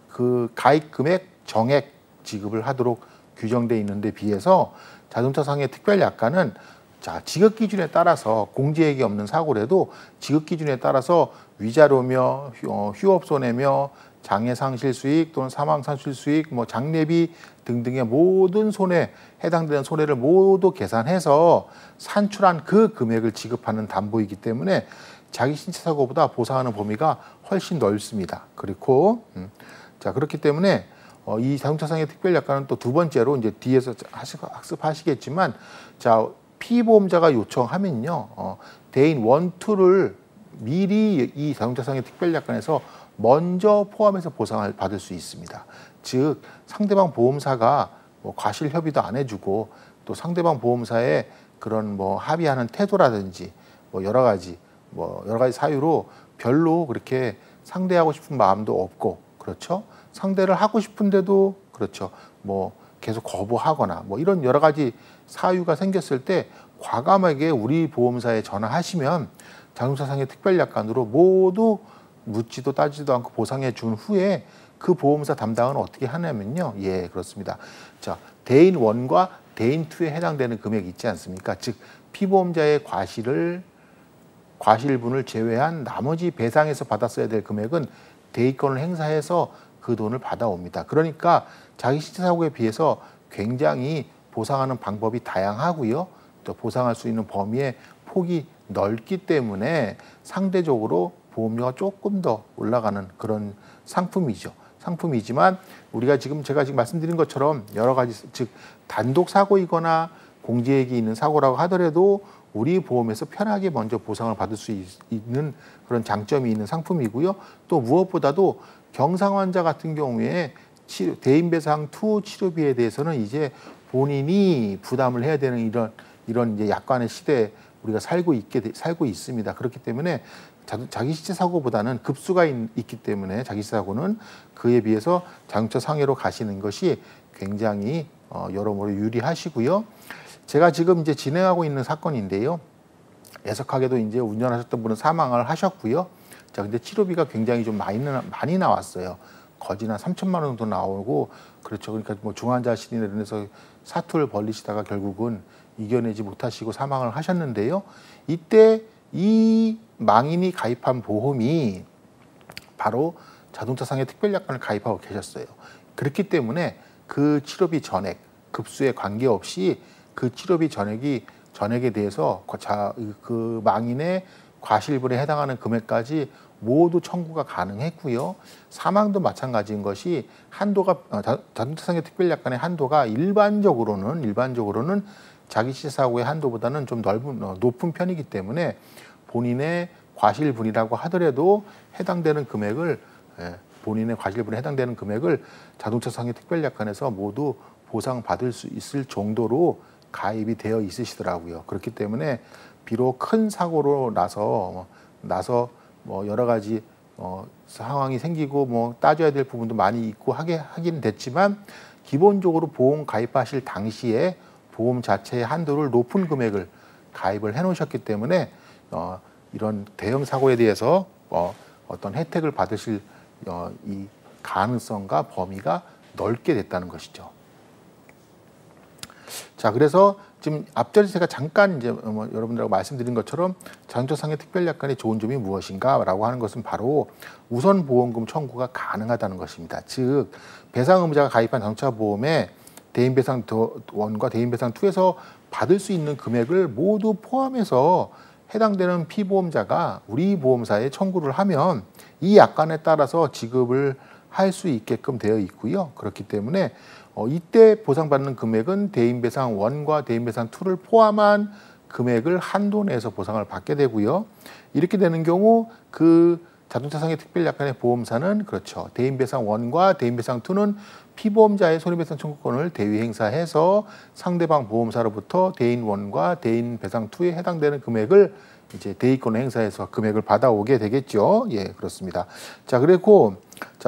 그 가입 금액, 정액 지급을 하도록 규정되어 있는데 비해서 자동차 상해 특별약관은 자, 지급 기준에 따라서 공제액이 없는 사고라도 지급 기준에 따라서 위자료며 휴업 손해며 장애 상실 수익 또는 사망 상실 수익, 장례비 등등의 모든 손해, 해당되는 손해를 모두 계산해서 산출한 그 금액을 지급하는 담보이기 때문에 자기 신체 사고보다 보상하는 범위가 훨씬 넓습니다. 그리고 자, 그렇기 때문에 이 자동차 상해 특별약관은 또 두 번째로 이제 뒤에서 학습하시겠지만, 자, 피보험자가 요청하면요, 대인 1, 2를 미리 이 자동차 상해 특별약관에서 먼저 포함해서 보상을 받을 수 있습니다. 즉 상대방 보험사가 과실 협의도 안 해주고 또 상대방 보험사의 그런 합의하는 태도라든지 여러 가지 사유로 별로 그렇게 상대하고 싶은 마음도 없고, 그렇죠. 상대를 하고 싶은데도 그렇죠. 뭐 계속 거부하거나 뭐 이런 여러 가지 사유가 생겼을 때 과감하게 우리 보험사에 전화하시면 자동차상해 특별약관으로 모두 묻지도 따지도 않고 보상해 준 후에 그 보험사 담당은 어떻게 하냐면요. 예, 그렇습니다. 자, 대인 1과 대인 2에 해당되는 금액이 있지 않습니까? 즉 피보험자의 과실분을 제외한 나머지 배상에서 받았어야 될 금액은 대위권을 행사해서 그 돈을 받아옵니다. 그러니까 자기 신체 사고에 비해서 굉장히 보상하는 방법이 다양하고요. 또 보상할 수 있는 범위의 폭이 넓기 때문에 상대적으로 보험료가 조금 더 올라가는 그런 상품이죠. 상품이지만 우리가 제가 지금 말씀드린 것처럼 여러 가지 즉 단독 사고이거나 공제액이 있는 사고라고 하더라도 우리 보험에서 편하게 먼저 보상을 받을 수 있는 그런 장점이 있는 상품이고요. 또 무엇보다도 경상 환자 같은 경우에 대인배상 투 치료비에 대해서는 이제 본인이 부담을 해야 되는 이런 이제 약관의 시대에 우리가 살고 있습니다. 그렇기 때문에 자기 시체 사고보다는 급수가 있기 때문에 자기 시체 사고는 그에 비해서 자동차 상해로 가시는 것이 굉장히 여러모로 유리하시고요. 제가 지금 이제 진행하고 있는 사건인데요. 애석하게도 이제 운전하셨던 분은 사망을 하셨고요. 자, 근데 치료비가 굉장히 좀 많이 나왔어요. 거진 한 3천만 원 정도 나오고 그렇죠. 그러니까 뭐 중환자실이나 이런 데서 사투를 벌리시다가 결국은 이겨내지 못하시고 사망을 하셨는데요. 이때 이 망인이 가입한 보험이 바로 자동차 상해 특별약관을 가입하고 계셨어요. 그렇기 때문에 그 치료비 전액, 급수에 관계없이 그 치료비 전액에 대해서 그 망인의 과실분에 해당하는 금액까지 모두 청구가 가능했고요. 사망도 마찬가지인 것이 한도가 자동차 상해 특별약관의 한도가 일반적으로는 자기 시체 사고의 한도보다는 좀 높은 편이기 때문에 본인의 과실분이라고 하더라도 해당되는 금액을 본인의 과실분에 해당되는 금액을 자동차 상해 특별약관에서 모두 보상받을 수 있을 정도로 가입이 되어 있으시더라고요. 그렇기 때문에 비록 큰 사고로 나서 뭐 여러 가지 상황이 생기고 뭐 따져야 될 부분도 많이 있고 하긴 됐지만 기본적으로 보험 가입하실 당시에 보험 자체의 한도를 높은 금액을 가입을 해놓으셨기 때문에 이런 대형 사고에 대해서 어떤 혜택을 받으실 이 가능성과 범위가 넓게 됐다는 것이죠. 자, 그래서 지금 앞전에 제가 잠깐 이제 여러분들하고 말씀드린 것처럼 자동차 상해 특별약관의 좋은 점이 무엇인가라고 하는 것은 바로 우선 보험금 청구가 가능하다는 것입니다. 즉 배상 의무자가 가입한 자동차 보험에 대인배상 1과 대인배상 2에서 받을 수 있는 금액을 모두 포함해서 해당되는 피보험자가 우리 보험사에 청구를 하면 이 약관에 따라서 지급을 할 수 있게끔 되어 있고요. 그렇기 때문에 이때 보상받는 금액은 대인배상 1과 대인배상 2를 포함한 금액을 한도 내에서 보상을 받게 되고요. 이렇게 되는 경우 그 자동차 상해 특별약관의 보험사는 그렇죠. 대인배상 1과 대인배상 2는 피보험자의 손해배상 청구권을 대위 행사해서 상대방 보험사로부터 대인 1과 대인배상 2에 해당되는 금액을 이제 대위권을 행사해서 금액을 받아오게 되겠죠. 예, 그렇습니다. 자, 그리고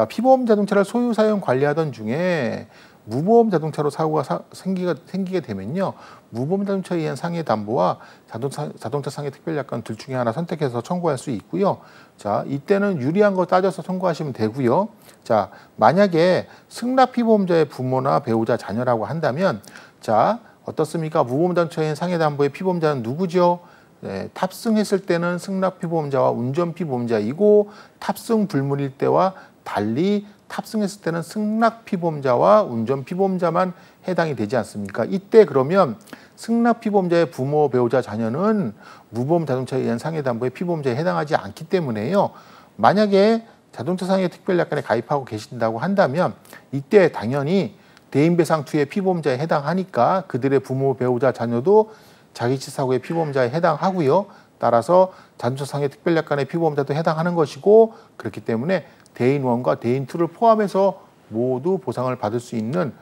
피보험 자동차를 소유 사용 관리하던 중에 무보험 자동차로 사고가 생기게 되면요. 무보험 자동차에 의한 상해 담보와 자동차 상해 특별약관 둘 중에 하나 선택해서 청구할 수 있고요. 자, 이때는 유리한 거 따져서 청구하시면 되고요. 자, 만약에 승낙 피보험자의 부모나 배우자, 자녀라고 한다면 자, 어떻습니까? 무보험 자동차에 의한 상해 담보의 피보험자는 누구죠? 네, 탑승했을 때는 승낙 피보험자와 운전 피보험자이고 탑승 불문일 때와 달리 탑승했을 때는 승낙 피보험자와 운전 피보험자만 해당이 되지 않습니까? 이때 그러면 승낙 피보험자의 부모, 배우자, 자녀는 무보험 자동차에 의한 상해 담보의 피보험자에 해당하지 않기 때문에요. 만약에 자동차 상해 특별약관에 가입하고 계신다고 한다면 이때 당연히 대인배상 2의 피보험자에 해당하니까 그들의 부모, 배우자, 자녀도 자기치 사고의 피보험자에 해당하고요. 따라서 자동차 상해 특별약관의 피보험자도 해당하는 것이고 그렇기 때문에 대인 1과 대인 2를 포함해서 모두 보상을 받을 수 있는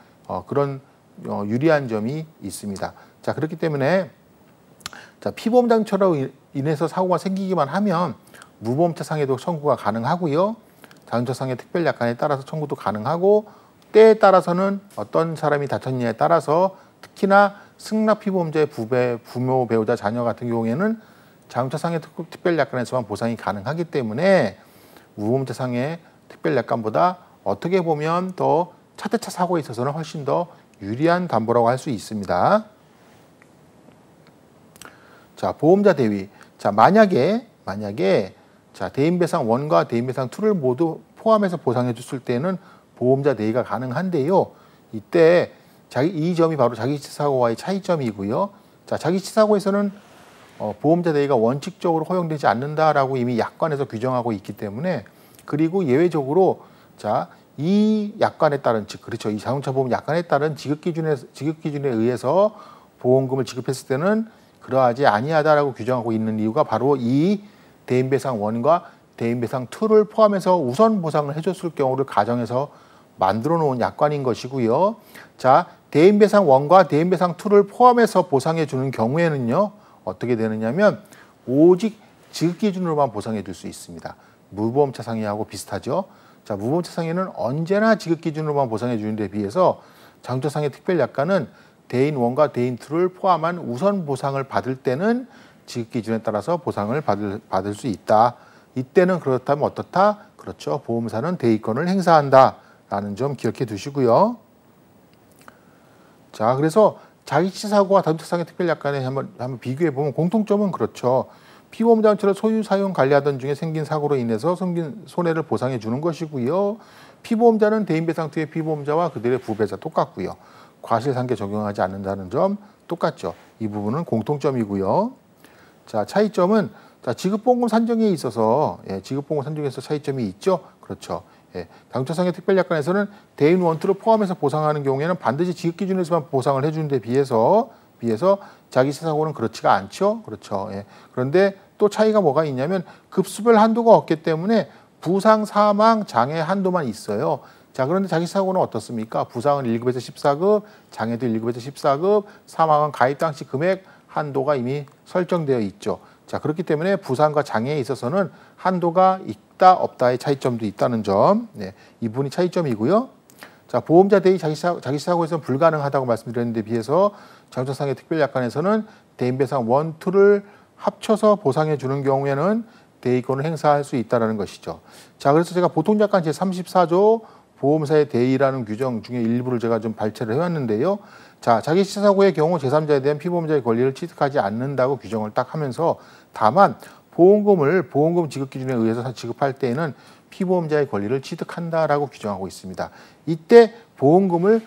그런 유리한 점이 있습니다. 자, 그렇기 때문에 피보험 자동차로 인해서 사고가 생기기만 하면 무보험차 상해도 청구가 가능하고요. 자동차상해 특별약관에 따라서 청구도 가능하고 때에 따라서는 어떤 사람이 다쳤느냐에 따라서 특히나 승낙 피보험자의 부모, 배우자, 자녀 같은 경우에는 자동차상해 특별약관에서만 보상이 가능하기 때문에 무보험자상해 특별약관보다 어떻게 보면 더 차대차 사고에 있어서는 훨씬 더 유리한 담보라고 할 수 있습니다. 자, 보험자 대위. 자, 만약에 자, 대인배상 1과 대인배상 2를 모두 포함해서 보상해 줬을 때는 보험자 대위가 가능한데요. 이때 이 점이 바로 자기치사고와의 차이점이고요. 자, 자기치사고에서는 보험자 대위가 원칙적으로 허용되지 않는다라고 이미 약관에서 규정하고 있기 때문에, 그리고 예외적으로 자, 이 약관에 따른 그렇죠. 이 자동차 보험 약관에 따른 지급 기준에 의해서 보험금을 지급했을 때는 그러하지 아니하다라고 규정하고 있는 이유가 바로 이 대인배상 1과 대인배상 2를 포함해서 우선 보상을 해줬을 경우를 가정해서 만들어 놓은 약관인 것이고요. 자, 대인배상 1과 대인배상 2를 포함해서 보상해 주는 경우에는요, 어떻게 되느냐면 오직 지급 기준으로만 보상해 줄 수 있습니다. 무보험차 상해하고 비슷하죠. 자, 무보험차 상해는 언제나 지급 기준으로만 보상해 주는 데 비해서 자동차 상해 특별약관은 대인 1과 대인 2를 포함한 우선 보상을 받을 때는 지급 기준에 따라서 보상을 받을 수 있다. 이때는 그렇다면 어떻다? 그렇죠. 보험사는 대위권을 행사한다라는 점 기억해 두시고요. 자, 그래서 자기치사고와 자동차상해 특별약관에 한번 비교해 보면 공통점은 그렇죠. 피보험자동차를 소유, 사용, 관리하던 중에 생긴 사고로 인해서 생긴 손해를 보상해 주는 것이고요. 피보험자는 대인배상 2의 피보험자와 그들의 부배자 똑같고요. 과실상계 적용하지 않는다는 점 똑같죠. 이 부분은 공통점이고요. 자, 차이점은 자, 지급보험금 산정에 있어서 지급보험금 산정에서 차이점이 있죠. 그렇죠. 자동차상해 특별약관에서는 대인 1, 2를 포함해서 보상하는 경우에는 반드시 지급 기준에서만 보상을 해주는 데 비해서 자기치사고는 그렇지가 않죠. 그렇죠. 그런데 또 차이가 뭐가 있냐면 급수별 한도가 없기 때문에 부상, 사망, 장애 한도만 있어요. 자, 그런데 자기치사고는 어떻습니까? 부상은 1급에서 14급, 장애도 1급에서 14급, 사망은 가입 당시 금액 한도가 이미 설정되어 있죠. 자, 그렇기 때문에 부상과 장애에 있어서는 한도가 있다 없다의 차이점도 있다는 점, 이 부분이 차이점이고요. 자, 보험자 대위 자기치사고에서는 불가능하다고 말씀드렸는데 비해서 자동차상해 특별약관에서는 대인배상 1, 2를 합쳐서 보상해 주는 경우에는 대위권을 행사할 수 있다는 것이죠. 자, 그래서 제가 보통약관 제34조 보험사의 대위라는 규정 중에 일부를 제가 좀 발췌를 해왔는데요. 자, 자기치사고의 경우 제3자에 대한 피보험자의 권리를 취득하지 않는다고 규정을 딱 하면서, 다만 보험금 지급 기준에 의해서 지급할 때에는 피보험자의 권리를 취득한다라고 규정하고 있습니다. 이때 보험금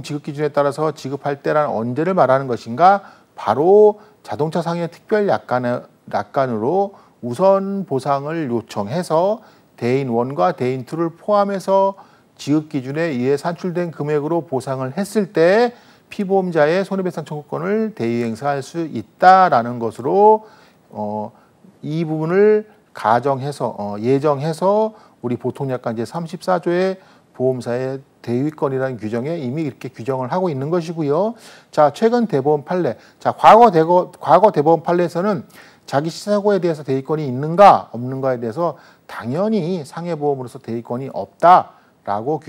지급 기준에 따라서 지급할 때란 언제를 말하는 것인가? 바로 자동차 상해 특별약관으로 우선 보상을 요청해서 대인 1과 대인 2를 포함해서 지급 기준에 의해 산출된 금액으로 보상을 했을 때 피보험자의 손해배상 청구권을 대위 행사할 수 있다라는 것으로 이 부분을 가정해서 예정해서 우리 보통약관 제34조의 보험사의 대위권이라는 규정에 이미 이렇게 규정을 하고 있는 것이고요. 자, 최근 대법원 판례. 자, 과거 대법원 판례에서는 자기치사고에 대해서 대위권이 있는가 없는가에 대해서 당연히 상해보험으로서 대위권이 없다라고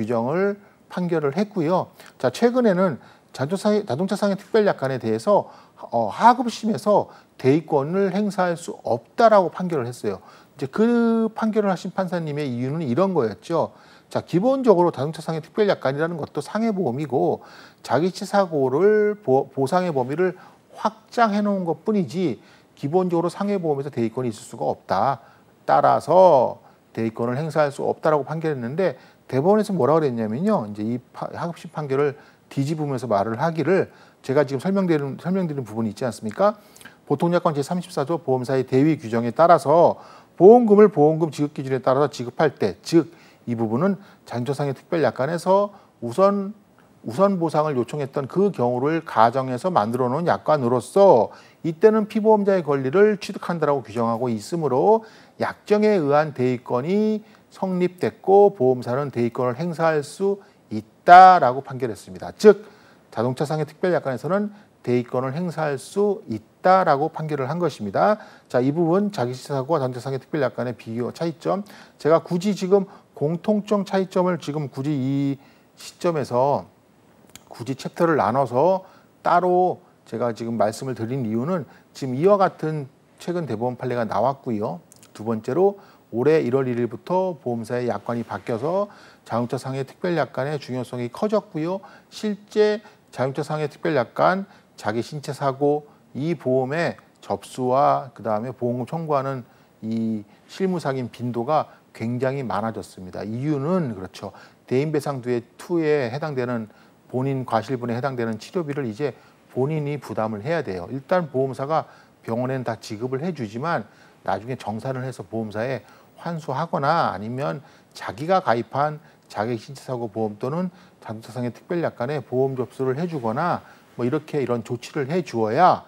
판결을 했고요. 자, 최근에는 자동차상해 특별약관에 대해서 하급심에서 대위권을 행사할 수 없다라고 판결을 했어요. 이제 그 판결을 하신 판사님의 이유는 이런 거였죠. 자, 기본적으로 자동차상해 특별약관이라는 것도 상해보험이고 자기치사고를 보상의 범위를 확장해 놓은 것뿐이지 기본적으로 상해보험에서 대위권이 있을 수가 없다. 따라서 대위권을 행사할 수 없다라고 판결했는데 대법원에서 뭐라고 그랬냐면요. 이제 이 하급심 판결을 뒤집으면서 말을 하기를, 제가 지금 설명드리는 부분이 있지 않습니까? 보통약관 제34조 보험사의 대위 규정에 따라서 보험금을 보험금 지급 기준에 따라서 지급할 때, 즉 이 부분은 자동차상해 특별약관에서 우선 보상을 요청했던 그 경우를 가정해서 만들어 놓은 약관으로서 이때는 피보험자의 권리를 취득한다라고 규정하고 있으므로 약정에 의한 대위권이 성립됐고 보험사는 대위권을 행사할 수 있다라고 판결했습니다. 즉 자동차상해 특별약관에서는 대위권을 행사할 수 있다라고 판결을 한 것입니다. 자, 이 부분 자기치사고와 자동차상해 특별약관의 비교 차이점, 제가 굳이 지금 공통점 차이점을 지금 굳이 이 시점에서 굳이 챕터를 나눠서 따로 제가 지금 말씀을 드린 이유는 지금 이와 같은 최근 대법원 판례가 나왔고요. 두 번째로 올해 1월 1일부터 보험사의 약관이 바뀌어서 자동차 상해 특별약관의 중요성이 커졌고요. 실제 자동차 상해 특별약관, 자기 신체 사고 이 보험의 접수와 그다음에 보험금 청구하는 이 실무 상임 빈도가 굉장히 많아졌습니다. 이유는 그렇죠. 대인배상두의 2에 해당되는 본인 과실분에 해당되는 치료비를 이제 본인이 부담을 해야 돼요. 일단 보험사가 병원에는 다 지급을 해주지만 나중에 정산을 해서 보험사에 환수하거나 아니면 자기가 가입한 자객신체사고 보험 또는 자동차상해 특별약관에 보험 접수를 해주거나 뭐 이렇게 이런 조치를 해주어야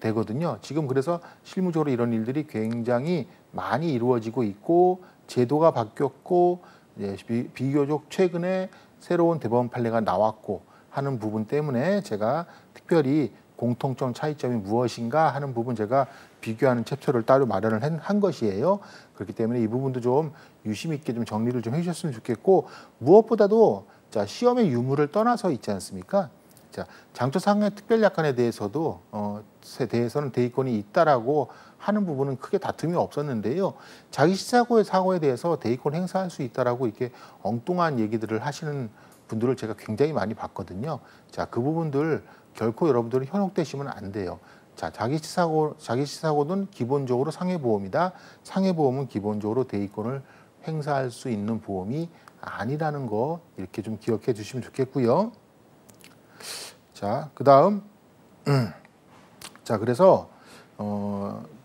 되거든요. 지금 그래서 실무적으로 이런 일들이 굉장히 많이 이루어지고 있고 제도가 바뀌었고 비교적 최근에 새로운 대법원 판례가 나왔고 하는 부분 때문에 제가 특별히 공통점 차이점이 무엇인가 하는 부분 제가 비교하는 챕터를 따로 마련을 한 것이에요. 그렇기 때문에 이 부분도 좀 유심 있게 좀 정리를 좀 해주셨으면 좋겠고 무엇보다도 자 시험의 유무를 떠나서 있지 않습니까? 자 장초상해 특별약관에 대해서도 대해서는 대의권이 있다라고 하는 부분은 크게 다툼이 없었는데요. 자기 사고에 대해서 대의권 행사할 수 있다라고 이렇게 엉뚱한 얘기들을 하시는 분들을 제가 굉장히 많이 봤거든요. 자, 그 부분들 결코 여러분들이 현혹되시면 안 돼요. 자, 자기시사고는 기본적으로 상해보험이다. 상해보험은 기본적으로 대의권을 행사할 수 있는 보험이 아니라는 거 이렇게 좀 기억해 주시면 좋겠고요. 자, 그다음 자, 그래서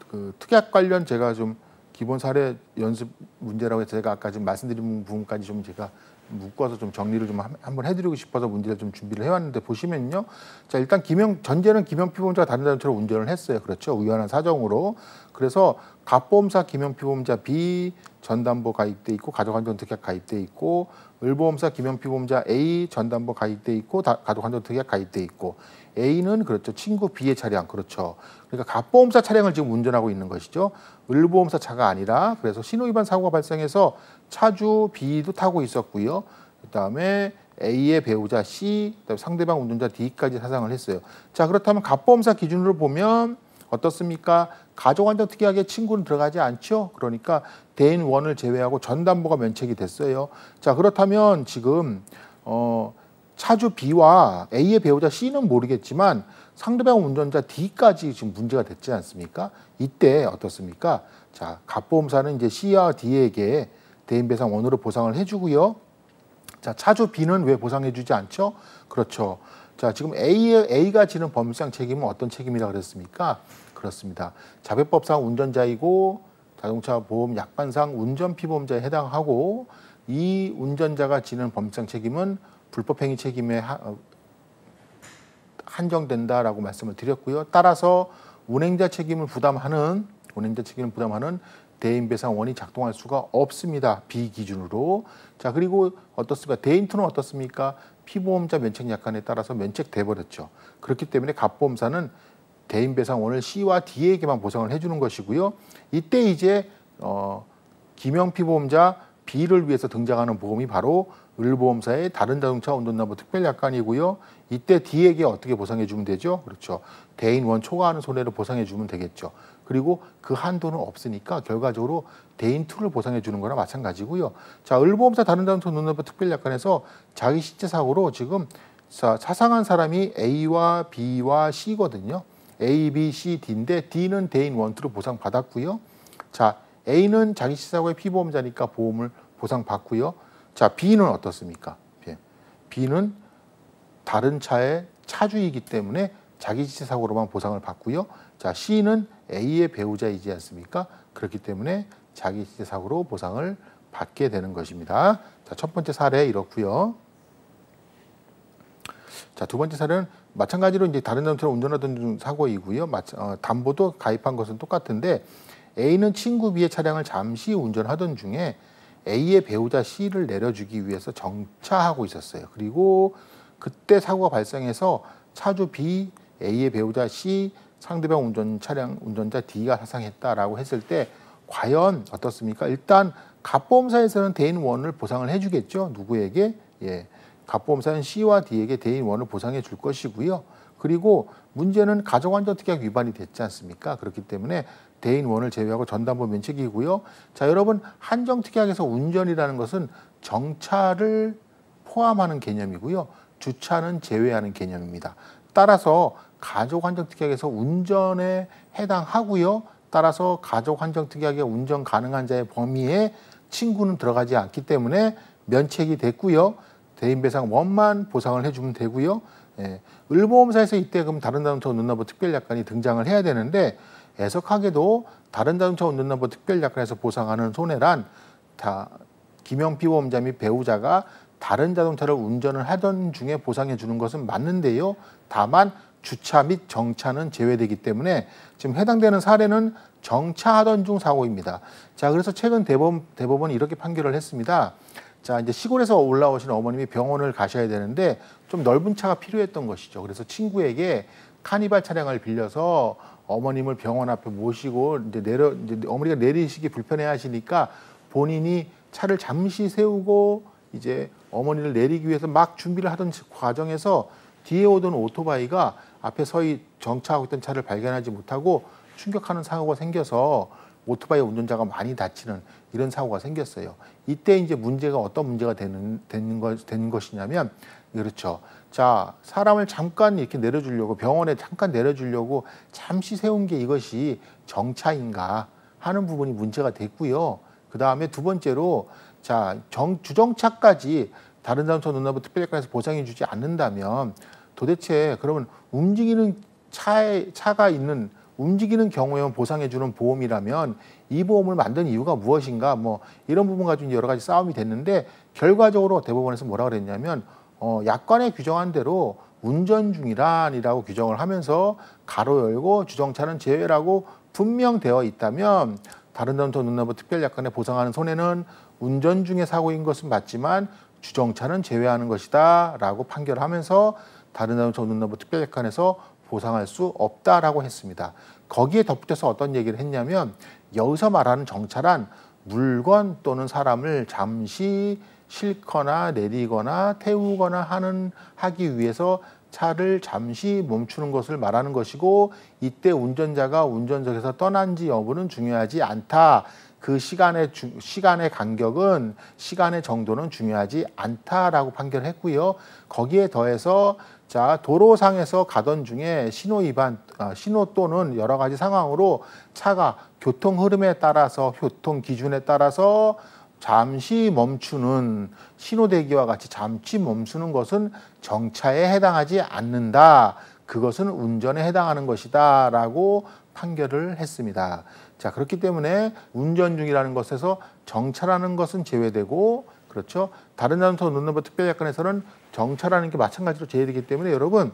그 특약 관련 제가 좀 기본 사례 연습 문제라고 해서 제가 아까 좀 말씀드린 부분까지 좀 제가 묶어서 좀 정리를 좀 한번 해드리고 싶어서 문제를 좀 준비를 해왔는데 보시면요. 자 일단 전제는 김영피보험자가 다른 자동차로 운전을 했어요. 그렇죠. 우연한 사정으로. 그래서 갑보험사 김영피보험자 B 전담보 가입돼 있고 가족안전 특약 가입돼 있고 을보험사 김영피보험자 A 전담보 가입돼 있고 가족안전 특약 가입돼 있고 A는 그렇죠. 친구 B의 차량 그렇죠. 그러니까 갑보험사 차량을 지금 운전하고 있는 것이죠. 을보험사 차가 아니라 그래서 신호위반 사고가 발생해서 차주 B도 타고 있었고요. 그다음에 A의 배우자 C, 그다음에 상대방 운전자 D까지 사상을 했어요. 자 그렇다면 갑보험사 기준으로 보면 어떻습니까? 가족안전 특약에 친구는 들어가지 않죠. 그러니까 대인 원을 제외하고 전담보가 면책이 됐어요. 자 그렇다면 지금 차주 B와 A의 배우자 C는 모르겠지만 상대방 운전자 D까지 지금 문제가 됐지 않습니까? 이때 어떻습니까? 자, 갑보험사는 이제 C와 D에게 대인배상 원으로 보상을 해주고요. 자, 차주 B는 왜 보상해주지 않죠? 그렇죠. 자, 지금 A가 지는 법률상 책임은 어떤 책임이라고 그랬습니까? 그렇습니다. 자배법상 운전자이고 자동차 보험 약관상 운전피보험자에 해당하고 이 운전자가 지는 법률상 책임은 불법행위 책임에 한정된다라고 말씀을 드렸고요. 따라서 운행자 책임을 부담하는 대인배상원이 작동할 수가 없습니다. B 기준으로. 자 그리고 어떻습니까? 대인2는 어떻습니까? 피보험자 면책약관에 따라서 면책돼 버렸죠. 그렇기 때문에 갑보험사는 대인배상원을 C와 D에게만 보상을 해주는 것이고요. 이때 이제 김영피보험자 B를 위해서 등장하는 보험이 바로 을보험사의 다른 자동차 운전담보 특별약관이고요. 이때 D에게 어떻게 보상해 주면 되죠? 그렇죠. 대인1 초과하는 손해를 보상해 주면 되겠죠. 그리고 그 한도는 없으니까 결과적으로 대인2를 보상해 주는 거나 마찬가지고요. 자, 을보험사 다른 자동차 운전담보 특별약관에서 자기 신체 사고로 지금 사상한 사람이 A와 B와 C거든요. A, B, C, D인데 D는 대인1, 2로 보상받았고요. 자, A는 자기 신체 사고의 피보험자니까 보험을 보상받고요. 자, B는 어떻습니까? B는 다른 차의 차주이기 때문에 자기 지체 사고로만 보상을 받고요. 자, C는 A의 배우자이지 않습니까? 그렇기 때문에 자기 지체 사고로 보상을 받게 되는 것입니다. 자, 첫 번째 사례 이렇고요. 자, 두 번째 사례는 마찬가지로 이제 다른 자동차로 운전하던 사고이고요. 담보도 가입한 것은 똑같은데 A는 친구 B의 차량을 잠시 운전하던 중에 A의 배우자 C를 내려주기 위해서 정차하고 있었어요. 그리고 그때 사고가 발생해서 차주 B, A의 배우자 C, 상대방 운전자 D가 사상했다라고 했을 때 과연 어떻습니까? 일단 갑보험사에서는 대인 1을 보상을 해주겠죠. 누구에게? 예, 갑보험사는 C와 D에게 대인 1을 보상해 줄 것이고요. 그리고 문제는 가족안전특약 위반이 됐지 않습니까? 그렇기 때문에 대인 1을 제외하고 전담보 면책이고요. 자, 여러분, 한정특약에서 운전이라는 것은 정차를 포함하는 개념이고요. 주차는 제외하는 개념입니다. 따라서 가족안전특약에서 운전에 해당하고요. 따라서 가족안전특약에 운전 가능한 자의 범위에 친구는 들어가지 않기 때문에 면책이 됐고요. 대인배상 1만 보상을 해주면 되고요. 예, 을보험사에서 이때 그럼 다른 자동차 운전납부 특별약관이 등장을 해야 되는데 애석하게도 다른 자동차 운전납부 특별약관에서 보상하는 손해란 다 김영피보험자 및 배우자가 다른 자동차를 운전을 하던 중에 보상해 주는 것은 맞는데요. 다만 주차 및 정차는 제외되기 때문에 지금 해당되는 사례는 정차하던 중 사고입니다. 자, 그래서 최근 대법원이 이렇게 판결을 했습니다. 자, 이제 시골에서 올라오신 어머님이 병원을 가셔야 되는데 좀 넓은 차가 필요했던 것이죠. 그래서 친구에게 카니발 차량을 빌려서 어머님을 병원 앞에 모시고 이제 어머니가 내리시기 불편해 하시니까 본인이 차를 잠시 세우고 이제 어머니를 내리기 위해서 막 준비를 하던 과정에서 뒤에 오던 오토바이가 앞에 서히 정차하고 있던 차를 발견하지 못하고 충격하는 사고가 생겨서 오토바이 운전자가 많이 다치는 이런 사고가 생겼어요. 이때 이제 문제가 어떤 문제가 되는 것이냐면, 그렇죠. 자, 사람을 잠깐 이렇게 내려주려고, 병원에 잠깐 내려주려고 잠시 세운 게 이것이 정차인가 하는 부분이 문제가 됐고요. 그 다음에 두 번째로, 자, 주정차까지 다른 자동차 운전납부 특별약관에서 보상해 주지 않는다면 도대체 그러면 움직이는 차가 있는 움직이는 경우에만 보상해 주는 보험이라면 이 보험을 만든 이유가 무엇인가, 뭐 이런 부분 가지고 여러 가지 싸움이 됐는데 결과적으로 대법원에서 뭐라고 그랬냐면 약관에 규정한 대로 운전 중이란이라고 규정을 하면서 가로 열고 주정차는 제외라고 분명되어 있다면 다른 자동차 운전납부 특별약관에 보상하는 손해는 운전 중에 사고인 것은 맞지만 주정차는 제외하는 것이다 라고 판결하면서 다른 자동차 운전납부 특별약관에서 보상할 수 없다라고 했습니다. 거기에 덧붙여서 어떤 얘기를 했냐면 여기서 말하는 정차란 물건 또는 사람을 잠시 싣거나 내리거나 태우거나 하기 위해서 차를 잠시 멈추는 것을 말하는 것이고 이때 운전자가 운전석에서 떠난지 여부는 중요하지 않다. 그 시간의 간격은 시간의 정도는 중요하지 않다라고 판결했고요. 거기에 더해서 자, 도로상에서 가던 중에 신호 위반, 신호 또는 여러 가지 상황으로 차가 교통 흐름에 따라서 교통 기준에 따라서 잠시 멈추는 신호대기와 같이 잠시 멈추는 것은 정차에 해당하지 않는다. 그것은 운전에 해당하는 것이다 라고 판결을 했습니다. 자, 그렇기 때문에 운전 중이라는 것에서 정차라는 것은 제외되고, 그렇죠. 다른 자동차 운전납부 특별약관에서는 정차라는 게 마찬가지로 제외되기 때문에 여러분,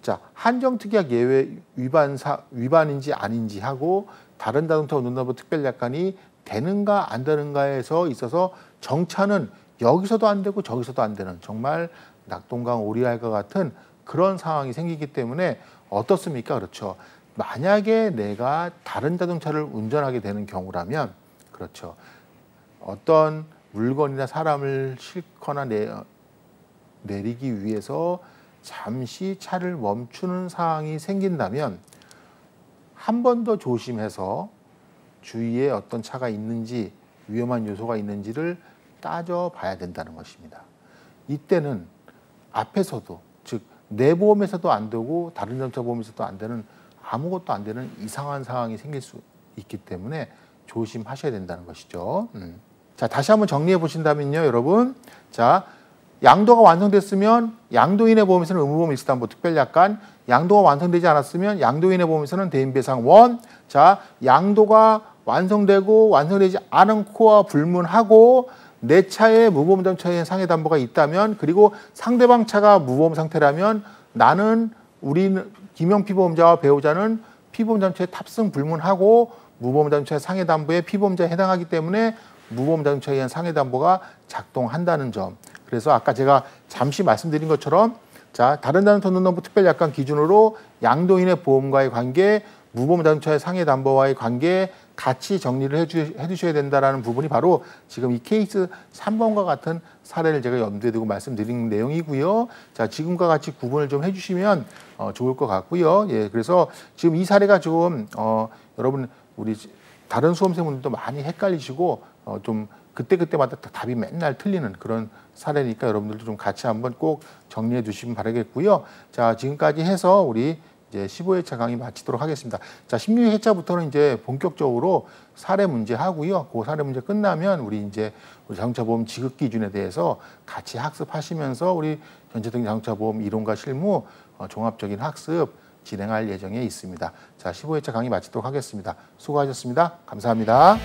자, 한정특약 예외 위반인지 아닌지 하고 다른 자동차 운전납부 특별약관이 되는가 안 되는가에서 있어서 정차는 여기서도 안 되고 저기서도 안 되는 정말 낙동강 오리알과 같은 그런 상황이 생기기 때문에 어떻습니까? 그렇죠. 만약에 내가 다른 자동차를 운전하게 되는 경우라면, 그렇죠. 어떤 물건이나 사람을 싣거나 내리기 위해서 잠시 차를 멈추는 상황이 생긴다면 한 번 더 조심해서 주위에 어떤 차가 있는지 위험한 요소가 있는지를 따져봐야 된다는 것입니다. 이때는 앞에서도, 즉 내 보험에서도 안 되고 다른 자동차 보험에서도 안 되는 아무것도 안 되는 이상한 상황이 생길 수 있기 때문에 조심하셔야 된다는 것이죠. 자, 다시 한번 정리해 보신다면요, 여러분. 자, 양도가 완성됐으면 양도인의 보험에서는 의무보험 일시담보 특별약관, 양도가 완성되지 않았으면 양도인의 보험에서는 대인배상 1. 자, 양도가 완성되고 완성되지 않은코와 불문하고 내 차에 무보험 자동차의 상해담보가 있다면, 그리고 상대방 차가 무보험 상태라면 나는 김영피 보험자와 배우자는 피보험 자동차에 탑승 불문하고 무보험 자동차의 상해담보에 피보험자에 해당하기 때문에 무보험 자동차에 의한 상해담보가 작동한다는 점. 그래서 아까 제가 잠시 말씀드린 것처럼, 자, 다른 자동차 운전납부 특별약관 기준으로 양도인의 보험과의 관계, 무보험 자동차의 상해담보와의 관계, 같이 정리를 해주셔야 된다라는 부분이 바로 지금 이 케이스 3번과 같은 사례를 제가 염두에 두고 말씀드린 내용이고요. 자, 지금과 같이 구분을 좀 해주시면 좋을 것 같고요. 예, 그래서 지금 이 사례가 좀 여러분 우리 다른 수험생분들도 많이 헷갈리시고 좀 그때그때마다 답이 맨날 틀리는 그런 사례니까 여러분들도 좀 같이 한번 꼭 정리해 주시면 바라겠고요. 자, 지금까지 해서 우리 이제 15회차 강의 마치도록 하겠습니다. 자, 16회차부터는 이제 본격적으로 사례 문제 하고요. 그 사례 문제 끝나면 우리 이제 우리 자동차보험 지급 기준에 대해서 같이 학습하시면서 우리 전체적인 자동차보험 이론과 실무 종합적인 학습 진행할 예정에 있습니다. 자, 15회차 강의 마치도록 하겠습니다. 수고하셨습니다. 감사합니다.